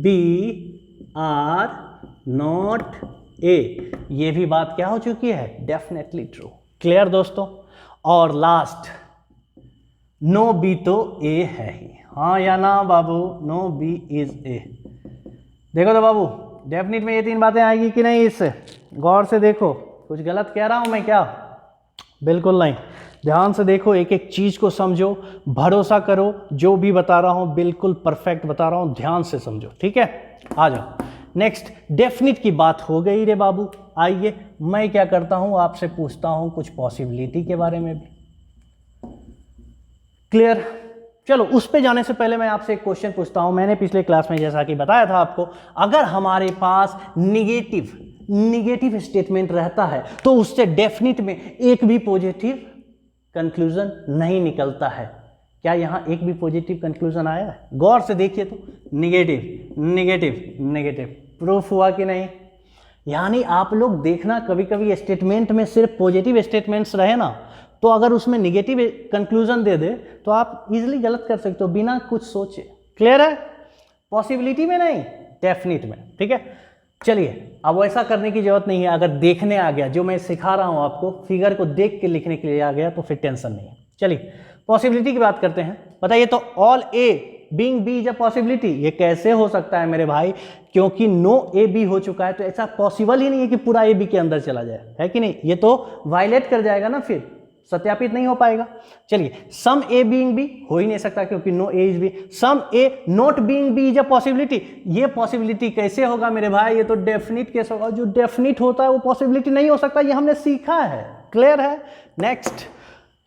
B are not A, ये भी बात क्या हो चुकी है? Definitely true. क्लियर दोस्तों? और लास्ट नो बी तो ए है ही, हाँ या ना बाबू? No B is A. देखो तो बाबू डेफिनेट में ये तीन बातें आएगी कि नहीं? इससे गौर से देखो, कुछ गलत कह रहा हूं मैं क्या? बिल्कुल नहीं। ध्यान से देखो, एक एक चीज को समझो, भरोसा करो, जो भी बता रहा हूं बिल्कुल परफेक्ट बता रहा हूं, ध्यान से समझो। ठीक है, आ जाओ। नेक्स्ट डेफिनेट की बात हो गई रे बाबू। आइए मैं क्या करता हूं, आपसे पूछता हूं कुछ पॉसिबिलिटी के बारे में भी। क्लियर? चलो उस पे जाने से पहले मैं आपसे एक क्वेश्चन पूछता हूं। मैंने पिछले क्लास में जैसा कि बताया था आपको, अगर हमारे पास निगेटिव स्टेटमेंट रहता है तो उससे डेफिनेट में एक भी पॉजिटिव कंक्लूजन नहीं निकलता है। क्या यहां एक भी पॉजिटिव कंक्लूजन आया है? गौर से देखिए तो, निगेटिव निगेटिव निगेटिव, प्रूफ हुआ कि नहीं? यानी आप लोग देखना, कभी कभी स्टेटमेंट में सिर्फ पॉजिटिव स्टेटमेंट्स रहे ना, तो अगर उसमें निगेटिव कंक्लूजन दे दे तो आप इजीली गलत कर सकते हो बिना कुछ सोचे। क्लियर है? पॉसिबिलिटी में नहीं, डेफिनेट में। ठीक है, चलिए अब वैसा करने की जरूरत नहीं है। अगर देखने आ गया, जो मैं सिखा रहा हूं आपको, फिगर को देख के लिखने के लिए आ गया तो फिर टेंशन नहीं है। चलिए पॉसिबिलिटी की बात करते हैं। बताइए तो all A being B is a possibility, ये कैसे हो सकता है मेरे भाई? क्योंकि नो ए बी हो चुका है तो ऐसा पॉसिबल ही नहीं है कि पूरा ए बी के अंदर चला जाए, है कि नहीं? ये तो वायलेट कर जाएगा ना, फिर सत्यापित नहीं हो पाएगा। चलिए सम ए बीइंग बी हो ही नहीं सकता क्योंकि no A is B. Some A not being B is a possibility, ये पॉसिबिलिटी कैसे होगा मेरे भाई? ये तो डेफिनेट केस होगा। जो डेफिनेट होता है वो पॉसिबिलिटी नहीं हो सकता, ये हमने सीखा है। क्लियर है। नेक्स्ट,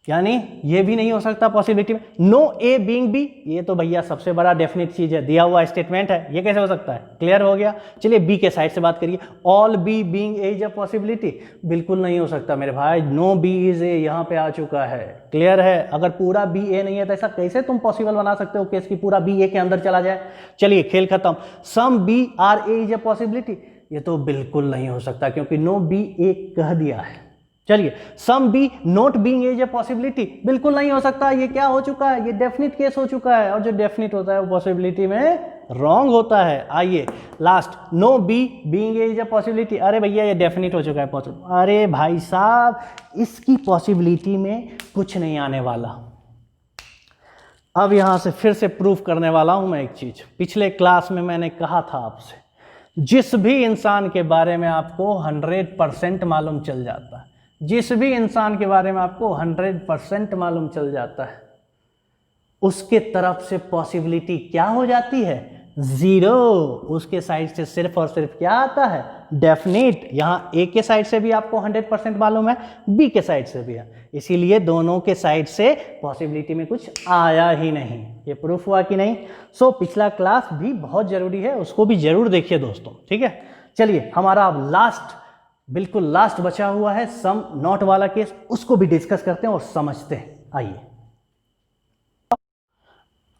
यानी ये भी नहीं हो सकता पॉसिबिलिटी में। नो ए बीइंग बी, ये तो भैया सबसे बड़ा डेफिनेट चीज है, दिया हुआ स्टेटमेंट है, ये कैसे हो सकता है? क्लियर हो गया। चलिए बी के साइड से बात करिए। All B being A is a possibility, बिल्कुल नहीं हो सकता मेरे भाई। नो बी इज ए यहाँ पे आ चुका है, क्लियर है। अगर पूरा बी ए नहीं है तो ऐसा कैसे तुम पॉसिबल बना सकते हो केस की पूरा बी ए के अंदर चला जाए? चलिए खेल खत्म। Some B are A is a possibility, ये तो बिल्कुल नहीं हो सकता क्योंकि नो बी ए कह दिया है। चलिए some B not being A possibility, बिल्कुल नहीं हो सकता, ये क्या हो चुका है? ये डेफिनेट केस हो चुका है, और जो डेफिनेट होता है वो पॉसिबिलिटी में रॉन्ग होता है। आइए last, no B being A possibility, अरे भैया ये डेफिनेट हो चुका है पॉसिबल। अरे भाई साहब इसकी पॉसिबिलिटी में कुछ नहीं आने वाला। अब यहां से फिर से प्रूफ करने वाला हूं मैं एक चीज। पिछले क्लास में मैंने कहा था आपसे, जिस भी इंसान के बारे में आपको 100% मालूम चल जाता है, जिस भी इंसान के बारे में आपको 100% मालूम चल जाता है, उसके तरफ से पॉसिबिलिटी क्या हो जाती है? जीरो। उसके साइड से सिर्फ और सिर्फ क्या आता है? डेफिनेट। यहाँ ए के साइड से भी आपको 100% मालूम है, बी के साइड से भी है, इसीलिए दोनों के साइड से पॉसिबिलिटी में कुछ आया ही नहीं। ये प्रूफ हुआ कि नहीं? सो पिछला क्लास भी बहुत जरूरी है, उसको भी जरूर देखिए दोस्तों, ठीक है। चलिए हमारा अब लास्ट, बिल्कुल लास्ट बचा हुआ है सम नॉट वाला केस, उसको भी डिस्कस करते हैं और समझते हैं।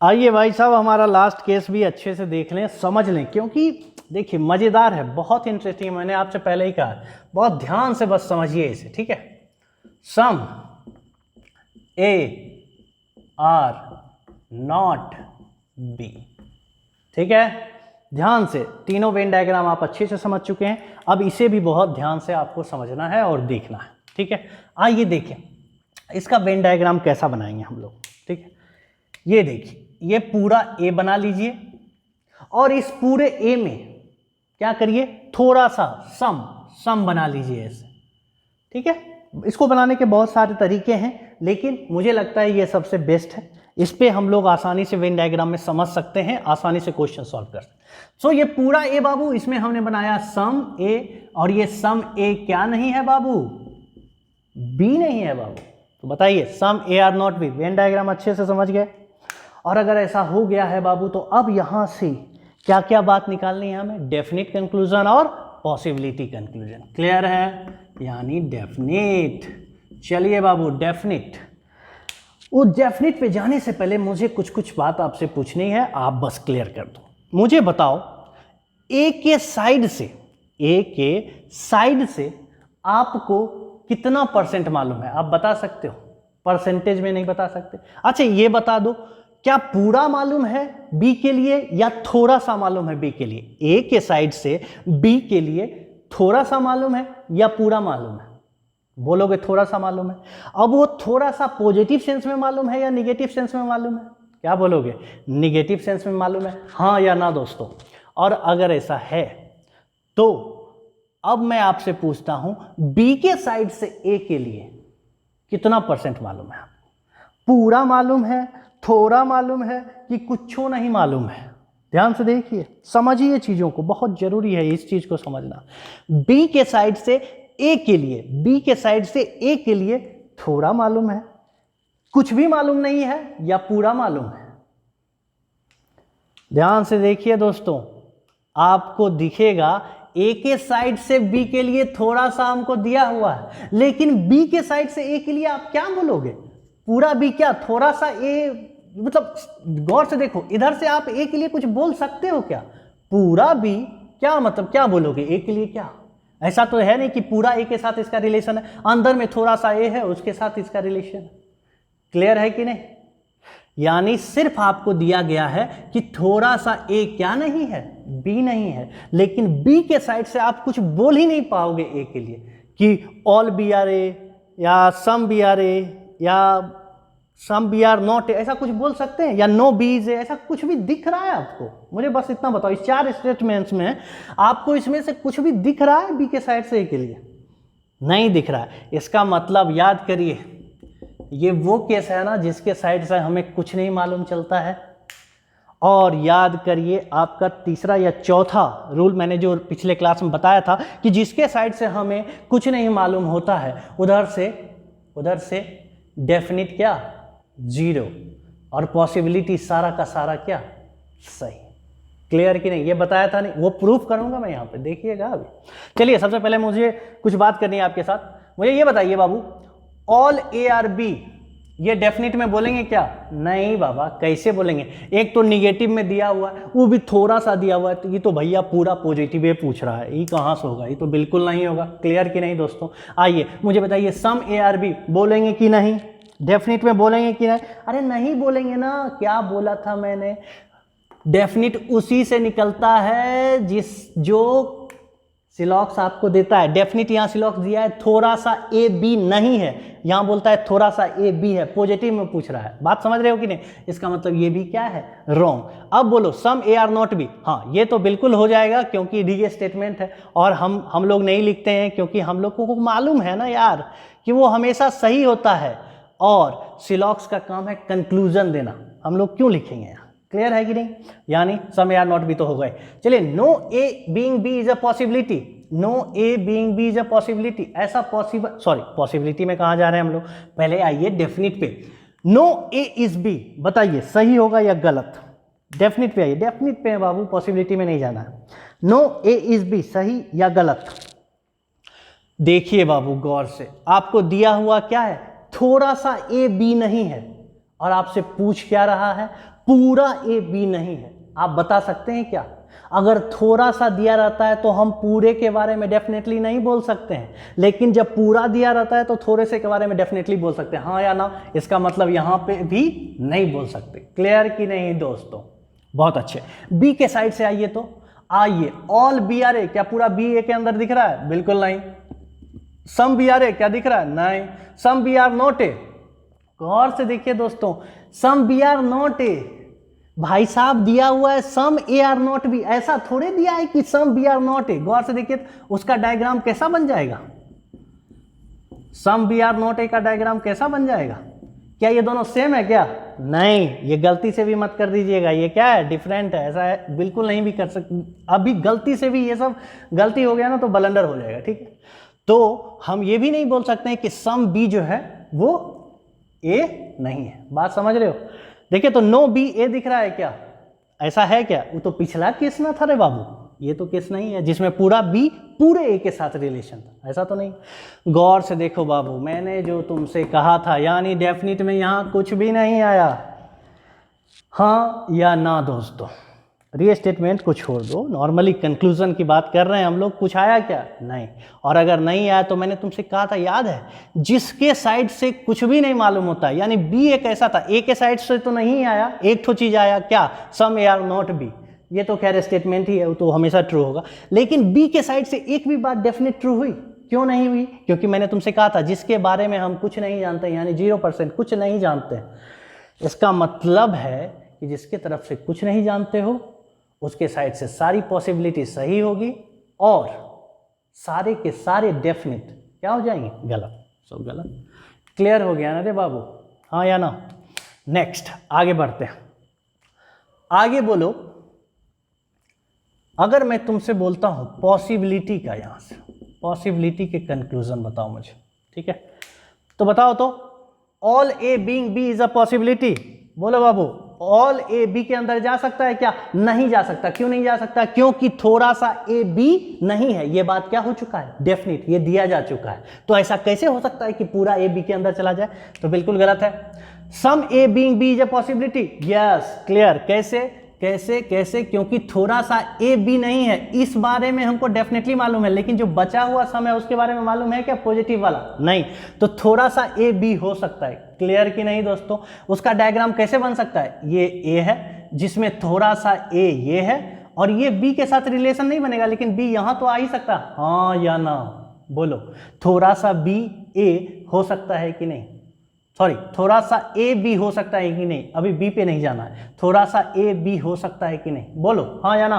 आइए भाई साहब हमारा लास्ट केस भी अच्छे से देख लें, समझ लें, क्योंकि देखिए मज़ेदार है, बहुत इंटरेस्टिंग। मैंने आपसे पहले ही कहा, बहुत ध्यान से बस समझिए इसे, ठीक है। Some A are not B, ठीक है। ध्यान से, तीनों वेन डायग्राम आप अच्छे से समझ चुके हैं, अब इसे भी बहुत ध्यान से आपको समझना है और देखना है, ठीक है। आइए देखें इसका वेन डायग्राम कैसा बनाएंगे हम लोग, ठीक है। ये देखिए, ये पूरा ए बना लीजिए और इस पूरे ए में क्या करिए, थोड़ा सा सम बना लीजिए ऐसे, ठीक है। इसको बनाने के बहुत सारे तरीके हैं, लेकिन मुझे लगता है ये सबसे बेस्ट है। इस पे हम लोग आसानी से वेन डायग्राम में समझ सकते हैं, आसानी से क्वेश्चन सॉल्व कर सकते हैं। सो ये पूरा ए बाबू, इसमें हमने बनाया सम ए, और ये सम ए क्या नहीं है बाबू? बी नहीं है बाबू। तो बताइए some A are not B, Venn diagram अच्छे से समझ गए। और अगर ऐसा हो गया है बाबू तो अब यहां से क्या क्या बात निकालनी है हमें? डेफिनेट कंक्लूजन और पॉसिबिलिटी कंक्लूजन। क्लियर है? यानी डेफिनेट। चलिए बाबू डेफिनेट, वो डेफिनेट पे जाने से पहले मुझे कुछ बात आपसे पूछनी है, आप बस क्लियर कर दो। मुझे बताओ ए के साइड से आपको कितना परसेंट मालूम है? आप बता सकते हो? परसेंटेज में नहीं बता सकते। अच्छा ये बता दो, क्या पूरा मालूम है बी के लिए या थोड़ा सा मालूम है बी के लिए? ए के साइड से बी के लिए थोड़ा सा मालूम है या पूरा मालूम है? बोलोगे थोड़ा सा मालूम है। अब वो थोड़ा सा पॉजिटिव सेंस में मालूम है या निगेटिव सेंस में मालूम है? क्या बोलोगे? निगेटिव सेंस में मालूम है, हाँ या ना दोस्तों? और अगर ऐसा है तो अब मैं आपसे पूछता हूं, बी के साइड से ए के लिए कितना परसेंट मालूम है? पूरा मालूम है, थोड़ा मालूम है कि कुछो नहीं मालूम है? ध्यान से देखिए, समझिए चीजों को, बहुत जरूरी है इस चीज को समझना। बी के साइड से ए के लिए, बी के साइड से ए के लिए थोड़ा मालूम है, कुछ भी मालूम नहीं है, या पूरा मालूम है? ध्यान से देखिए दोस्तों, आपको दिखेगा ए के साइड से बी के लिए थोड़ा सा हमको दिया हुआ है, लेकिन बी के साइड से ए के लिए आप क्या बोलोगे? पूरा बी क्या थोड़ा सा ए? मतलब गौर से देखो, इधर से आप ए के लिए कुछ बोल सकते हो क्या? पूरा बी क्या मतलब क्या बोलोगे ए के लिए? क्या ऐसा तो है नहीं कि पूरा ए के साथ इसका रिलेशन है, अंदर में थोड़ा सा ए है उसके साथ इसका रिलेशन है। क्लियर है कि नहीं? यानी सिर्फ आपको दिया गया है कि थोड़ा सा ए क्या नहीं है? बी नहीं है, लेकिन बी के साइड से आप कुछ बोल ही नहीं पाओगे ए के लिए कि ऑल बी आर ए या सम बी आर ए या some B are not A, ऐसा कुछ बोल सकते हैं? या नो बीज ए, ऐसा कुछ भी दिख रहा है आपको? मुझे बस इतना बताओ, इस 4 स्टेटमेंट्स में आपको इसमें से कुछ भी दिख रहा है बी के साइड से ए के लिए? नहीं दिख रहा है। इसका मतलब याद करिए, ये वो केस है ना जिसके साइड से हमें कुछ नहीं मालूम चलता है, और याद करिए आपका तीसरा या चौथा रूल मैंने जो पिछले क्लास में बताया था कि जिसके साइड से हमें कुछ नहीं मालूम होता है उधर से डेफिनिट क्या, जीरो, और पॉसिबिलिटी सारा का सारा क्या, सही। क्लियर कि नहीं, ये बताया था नहीं, वो प्रूफ करूंगा मैं यहाँ पे, देखिएगा अभी। चलिए सबसे पहले मुझे कुछ बात करनी है आपके साथ। मुझे ये बताइए बाबू, ऑल ए आर बी ये डेफिनेट में बोलेंगे क्या? नहीं बाबा, कैसे बोलेंगे? एक तो निगेटिव में दिया हुआ है, वो भी थोड़ा सा दिया हुआ है, तो ये तो भैया पूरा पॉजिटिव ही पूछ रहा है, ये कहाँ से होगा? ये तो बिल्कुल नहीं होगा। क्लियर कि नहीं दोस्तों? आइए मुझे बताइए, सम ए आर बी बोलेंगे कि नहीं? डेफिनेट में बोलेंगे कि नहीं? अरे नहीं बोलेंगे ना, क्या बोला था मैंने? डेफिनेट उसी से निकलता है जो सिलॉक्स आपको देता है। डेफिनेट यहाँ सिलॉक्स दिया है, थोड़ा सा ए बी नहीं है, यहाँ बोलता है थोड़ा सा ए बी है, पॉजिटिव में पूछ रहा है। बात समझ रहे हो कि नहीं? इसका मतलब ये भी क्या है? रॉन्ग। अब बोलो सम ए आर नॉट बी, हाँ ये तो बिल्कुल हो जाएगा क्योंकि डी स्टेटमेंट है, और हम लोग नहीं लिखते हैं क्योंकि हम लोग को मालूम है ना यार कि वो हमेशा सही होता है, और सिलॉक्स का काम है कंक्लूजन देना, हम लोग क्यों लिखेंगे यहाँ? क्लियर है कि नहीं? यानी some A are not B तो हो गए। चलिए, no A being B is a possibility, no A being B is a possibility, ऐसा पॉसिबिलिटी में कहाँ जा रहे हैं हम लोग? पहले आइए डेफिनिट पे। नो ए इज बी, बताइए सही होगा या गलत? डेफिनिट पे आइए, डेफिनिट पे है बाबू, पॉसिबिलिटी में नहीं जाना है। नो ए इज बी, सही या गलत? देखिए बाबू गौर से, आपको दिया हुआ क्या है? थोड़ा सा ए बी नहीं है, और आपसे पूछ क्या रहा है? पूरा ए बी नहीं है। आप बता सकते हैं क्या? अगर थोड़ा सा दिया रहता है तो हम पूरे के बारे में डेफिनेटली नहीं बोल सकते हैं, लेकिन जब पूरा दिया रहता है तो थोड़े से के बारे में डेफिनेटली बोल सकते हैं, हाँ या ना? इसका मतलब यहाँ पे भी नहीं बोल सकते। क्लियर कि नहीं दोस्तों? बहुत अच्छे। बी के साइड से आइए, तो आइए, ऑल बी आर ए, क्या पूरा बी ए के अंदर दिख रहा है? बिल्कुल नहीं। सम बी आर ए क्या दिख रहा है? नहीं। Some B are not A, गौर से देखिए दोस्तों, some B are not A, भाई साहब दिया हुआ है some A are not B, ऐसा थोड़े दिया है कि some B are not A. गौर से देखिए उसका डायग्राम कैसा बन जाएगा? Some B are not A का डायग्राम कैसा बन जाएगा? क्या ये दोनों सेम है क्या? नहीं, ये गलती से भी मत कर दीजिएगा, ये क्या है? डिफरेंट है, ऐसा है बिल्कुल नहीं भी कर सकते। अभी गलती से भी ये सब गलती हो गया ना तो ब्लंडर हो जाएगा, ठीक है? तो हम ये भी नहीं बोल सकते हैं कि सम बी जो है वो ए नहीं है। बात समझ रहे हो? देखिए, तो नो बी ए दिख रहा है क्या? ऐसा है क्या? वो तो पिछला केस ना था रे बाबू, ये तो केस नहीं है जिसमें पूरा बी पूरे ए के साथ रिलेशन था, ऐसा तो नहीं। गौर से देखो बाबू, मैंने जो तुमसे कहा था, यानी डेफिनेट में यहाँ कुछ भी नहीं आया, हाँ या ना दोस्तों? रीस्टेटमेंट को छोड़ दो, नॉर्मली कंक्लूजन की बात कर रहे हैं हम लोग। कुछ आया क्या? नहीं। और अगर नहीं आया तो मैंने तुमसे कहा था, याद है, जिसके साइड से कुछ भी नहीं मालूम होता, यानी बी एक ऐसा था, ए के साइड से तो नहीं आया, एक तो चीज आया क्या? सम ए आर नॉट बी, ये तो खैर स्टेटमेंट ही है, वो तो हमेशा ट्रू होगा, लेकिन बी के साइड से एक भी बात डेफिनेट ट्रू हुई? क्यों नहीं हुई? क्योंकि मैंने तुमसे कहा था जिसके बारे में हम कुछ नहीं जानते, यानी 0% कुछ नहीं जानते। इसका मतलब है कि जिसके तरफ से कुछ नहीं जानते हो उसके साइड से सारी पॉसिबिलिटी सही होगी, और सारे के सारे डेफिनेट क्या हो जाएंगे? गलत, सब गलत। क्लियर हो गया ना रे बाबू? हाँ या ना? नेक्स्ट आगे बढ़ते हैं। आगे बोलो, अगर मैं तुमसे बोलता हूं पॉसिबिलिटी का, यहां से पॉसिबिलिटी के कंक्लूजन बताओ मुझे, ठीक है? तो बताओ तो, all A being B is a possibility, बोलो बाबू, ऑल ए बी के अंदर जा सकता है क्या? नहीं जा सकता। क्यों नहीं जा सकता? क्योंकि थोड़ा सा ए बी नहीं है। ये बात क्या हो चुका है? डेफिनेट, ये दिया जा चुका है। तो ऐसा कैसे हो सकता है कि पूरा ए बी के अंदर चला जाए? तो बिल्कुल गलत है। Some A being B is a possibility, yes, clear. कैसे कैसे कैसे? क्योंकि थोड़ा सा ए बी नहीं है, इस बारे में हमको डेफिनेटली मालूम है, लेकिन जो बचा हुआ सम है उसके बारे में मालूम है क्या? पॉजिटिव वाला नहीं। तो थोड़ा सा ए बी हो सकता है। क्लियर कि नहीं दोस्तों? उसका डायग्राम कैसे बन सकता है? ये ए है जिसमें थोड़ा सा ए ये है, और ये बी के साथ रिलेशन नहीं बनेगा, लेकिन बी यहां तो आ ही सकता, हाँ या ना? बोलो, थोड़ा सा बी ए हो सकता है कि नहीं? सॉरी, थोड़ा सा ए बी हो सकता है कि नहीं? अभी बी पे नहीं जाना है, थोड़ा सा ए बी हो सकता है कि नहीं? बोलो हाँ या ना?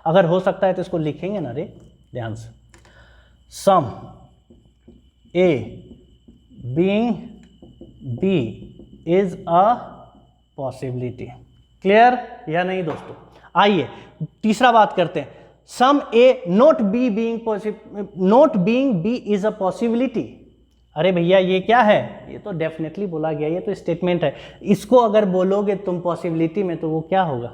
अगर हो सकता है तो इसको लिखेंगे ना रे, ध्यान से। Some A being B is a possibility, clear या नहीं दोस्तों? आइए तीसरा बात करते हैं, some A not B is a possibility. अरे भैया ये क्या है? ये तो डेफिनेटली बोला गया, ये तो स्टेटमेंट है। इसको अगर बोलोगे तुम पॉसिबिलिटी में तो वो क्या होगा?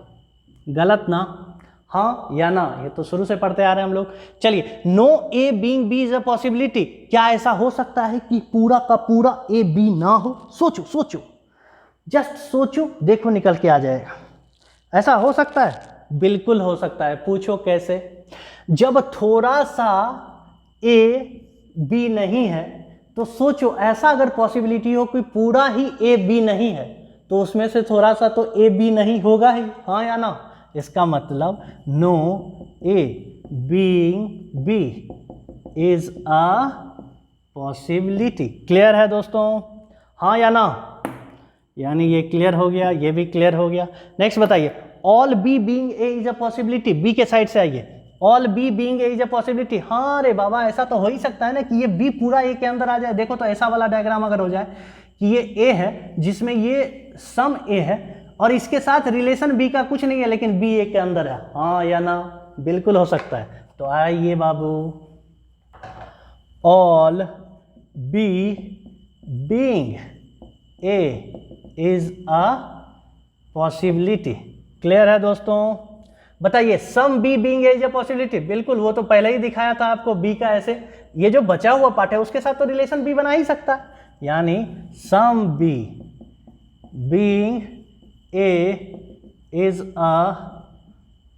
गलत ना? हाँ या ना? ये तो शुरू से पढ़ते आ रहे हैं हम लोग। चलिए, no A being B is a possibility. क्या ऐसा हो सकता है कि पूरा का पूरा ए बी ना हो? सोचो सोचो, जस्ट सोचो, देखो निकल के आ जाएगा। ऐसा हो सकता है? बिल्कुल हो सकता है। पूछो कैसे? जब थोड़ा सा ए बी नहीं है तो सोचो, ऐसा अगर पॉसिबिलिटी हो कि पूरा ही ए बी नहीं है तो उसमें से थोड़ा सा तो ए बी नहीं होगा ही, हाँ या ना? इसका मतलब no A being B is a possibility. Clear है दोस्तों? हाँ या ना? यानी ये क्लियर हो गया, ये भी क्लियर हो गया। नेक्स्ट बताइए, all B being A is a possibility. B के साइड से आइए, all B being A is a possibility. हाँ रे बाबा, ऐसा तो हो ही सकता है ना कि ये बी पूरा ए के अंदर आ जाए। देखो तो ऐसा वाला डायग्राम अगर हो जाए कि ये ए है जिसमें ये सम ए है और इसके साथ रिलेशन बी का कुछ नहीं है लेकिन बी ए के अंदर है, हाँ या ना? बिल्कुल हो सकता है। तो आइए बाबू, all B being A is a possibility. Clear है दोस्तों? बताइए, some B being A is a possibility. बिल्कुल, वो तो पहले ही दिखाया था आपको बी का ऐसे। ये जो बचा हुआ पार्ट है उसके साथ तो रिलेशन बी बना ही सकता है, यानी some B being A is a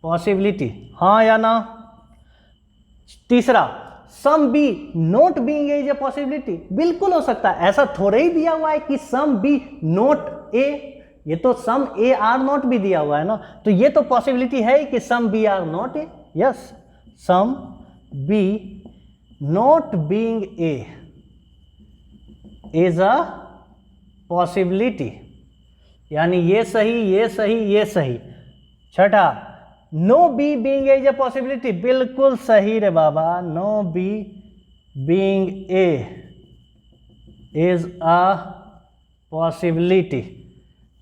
possibility, हाँ या ना? तीसरा, some B not being A is a possibility. बिल्कुल हो सकता है। ऐसा थोड़े ही दिया हुआ है कि सम बी नॉट ए, ये तो सम ए आर नॉट भी दिया हुआ है ना, तो ये तो पॉसिबिलिटी है कि some B are not A. Yes, some B not being A is a possibility, यानी ये सही, ये सही, ये सही। छठा, no B being A is a possibility. बिल्कुल सही रे बाबा, no B being A is a possibility.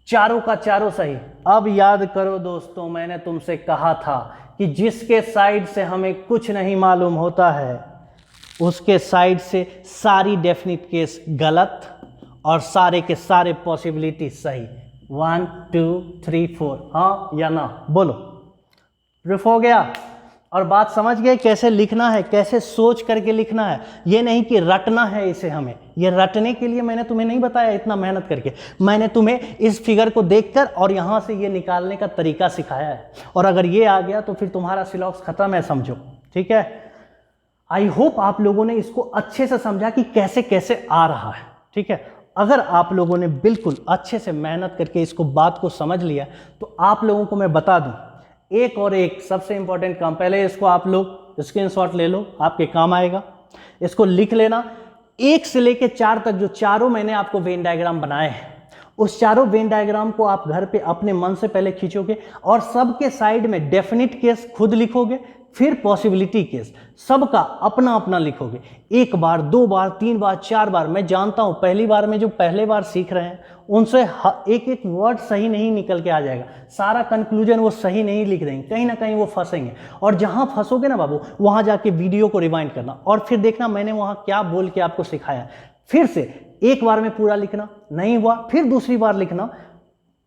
चारों का चारों सही। अब याद करो दोस्तों, मैंने तुमसे कहा था कि जिसके साइड से हमें कुछ नहीं मालूम होता है उसके साइड से सारी डेफिनिट केस गलत और सारे के सारे पॉसिबिलिटी सही। 1 2 3 4, हाँ या ना? बोलो। प्रूफ हो गया? और बात समझ गए कैसे लिखना है, कैसे सोच करके लिखना है। ये नहीं कि रटना है इसे हमें। ये रटने के लिए मैंने तुम्हें नहीं बताया इतना मेहनत करके। मैंने तुम्हें इस फिगर को देखकर और यहाँ से ये निकालने का तरीका सिखाया है। और अगर ये आ गया तो फिर तुम्हारा सिलेबस खत्म है, समझो। ठीक है? आई होप आप लोगों ने इसको अच्छे से समझा कि कैसे कैसे आ रहा है। ठीक है? अगर आप लोगों ने बिल्कुल अच्छे से मेहनत करके इसको बात को समझ लिया तो आप लोगों को मैं बता दूं, एक और एक सबसे इंपॉर्टेंट काम, पहले इसको आप लोग स्क्रीनशॉट ले लो, आपके काम आएगा। इसको लिख लेना, 1 से लेकर 4 तक जो चारों मैंने आपको वेन डायग्राम बनाए हैं, उस चारों वेन डायग्राम को आप घर पे अपने मन से पहले खींचोगे और सबके साइड में डेफिनिट केस खुद लिखोगे, फिर पॉसिबिलिटी केस सबका अपना अपना लिखोगे। 1 बार, 2 बार, 3 बार, 4 बार। मैं जानता हूं पहली बार में जो पहले बार सीख रहे हैं उनसे एक एक वर्ड सही नहीं निकल के आ जाएगा, सारा कंक्लूजन वो सही नहीं लिख देंगे, कहीं ना कहीं वो फंसेंगे। और जहां फंसोगे ना बाबू, वहां जाके वीडियो को रिवाइंड करना और फिर देखना मैंने वहां क्या बोल के आपको सिखाया। फिर से 1 बार में पूरा लिखना, नहीं हुआ फिर दूसरी बार लिखना,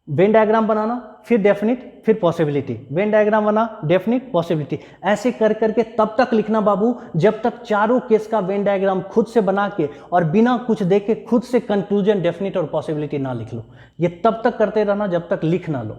वेन डायग्राम बनाना, फिर डेफिनिट, फिर पॉसिबिलिटी, वेन डायग्राम बना, डेफिनिट, पॉसिबिलिटी, ऐसे कर करके तब तक लिखना बाबू जब तक चारों केस का वेन डायग्राम खुद से बना के और बिना कुछ देखे खुद से कंक्लूजन, डेफिनिट और पॉसिबिलिटी ना लिख लो। ये तब तक करते रहना जब तक लिख ना लो।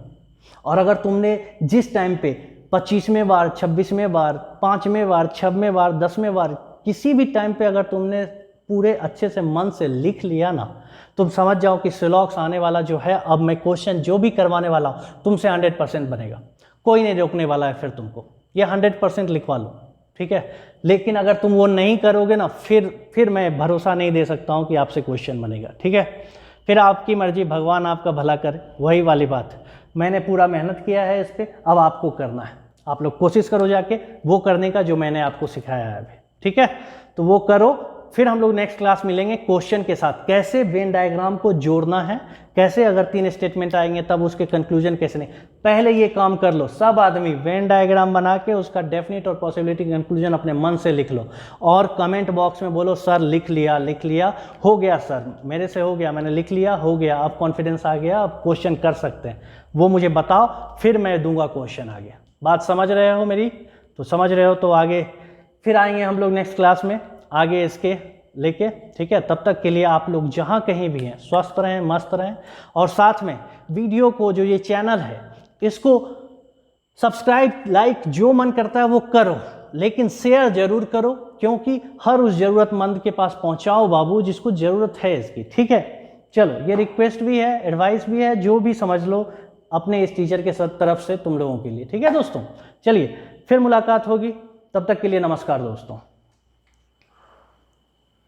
और अगर तुमने जिस टाइम पे 25वें बार, 26वें बार, 5वें बार, 6वें बार, 10वें बार, किसी भी टाइम पे अगर तुमने पूरे अच्छे से मन से लिख लिया ना, तुम समझ जाओ कि सिलॉक्स आने वाला जो है, अब मैं क्वेश्चन जो भी करवाने वाला हूं तुमसे 100% बनेगा, कोई नहीं रोकने वाला है। फिर तुमको ये 100% लिखवा लो, ठीक है? लेकिन अगर तुम वो नहीं करोगे ना, फिर मैं भरोसा नहीं दे सकता हूं कि आपसे क्वेश्चन बनेगा, ठीक है? फिर आपकी मर्जी, भगवान आपका भला करे, वही वाली बात। मैंने पूरा मेहनत किया है इस पर, अब आपको करना है। आप लोग कोशिश करो जाके वो करने का जो मैंने आपको सिखाया है अभी, ठीक है? तो वो करो, फिर हम लोग नेक्स्ट क्लास मिलेंगे क्वेश्चन के साथ, कैसे वेन डायग्राम को जोड़ना है, कैसे अगर 3 स्टेटमेंट आएंगे तब उसके कंक्लूजन कैसे नहीं। पहले ये काम कर लो, सब आदमी वेन डायग्राम बना के उसका डेफिनेट और पॉसिबिलिटी कंक्लूजन अपने मन से लिख लो और कमेंट बॉक्स में बोलो सर लिख लिया, हो गया सर, मेरे से हो गया, मैंने लिख लिया, हो गया, अब कॉन्फिडेंस आ गया, अब क्वेश्चन कर सकते हैं, वो मुझे बताओ, फिर मैं दूंगा क्वेश्चन आगे। बात समझ रहे हो मेरी? तो समझ रहे हो तो आगे फिर आएंगे हम लोग नेक्स्ट क्लास में आगे इसके लेके, ठीक है। तब तक के लिए आप लोग जहाँ कहीं भी हैं स्वस्थ रहें, मस्त रहें, और साथ में वीडियो को, जो ये चैनल है इसको सब्सक्राइब, लाइक जो मन करता है वो करो, लेकिन शेयर जरूर करो, क्योंकि हर उस ज़रूरतमंद के पास पहुँचाओ बाबू जिसको ज़रूरत है इसकी, ठीक है। चलो, ये रिक्वेस्ट भी है, एडवाइस भी है, जो भी समझ लो अपने इस टीचर के तरफ से तुम लोगों के लिए, ठीक है दोस्तों। चलिए फिर मुलाकात होगी, तब तक के लिए नमस्कार दोस्तों।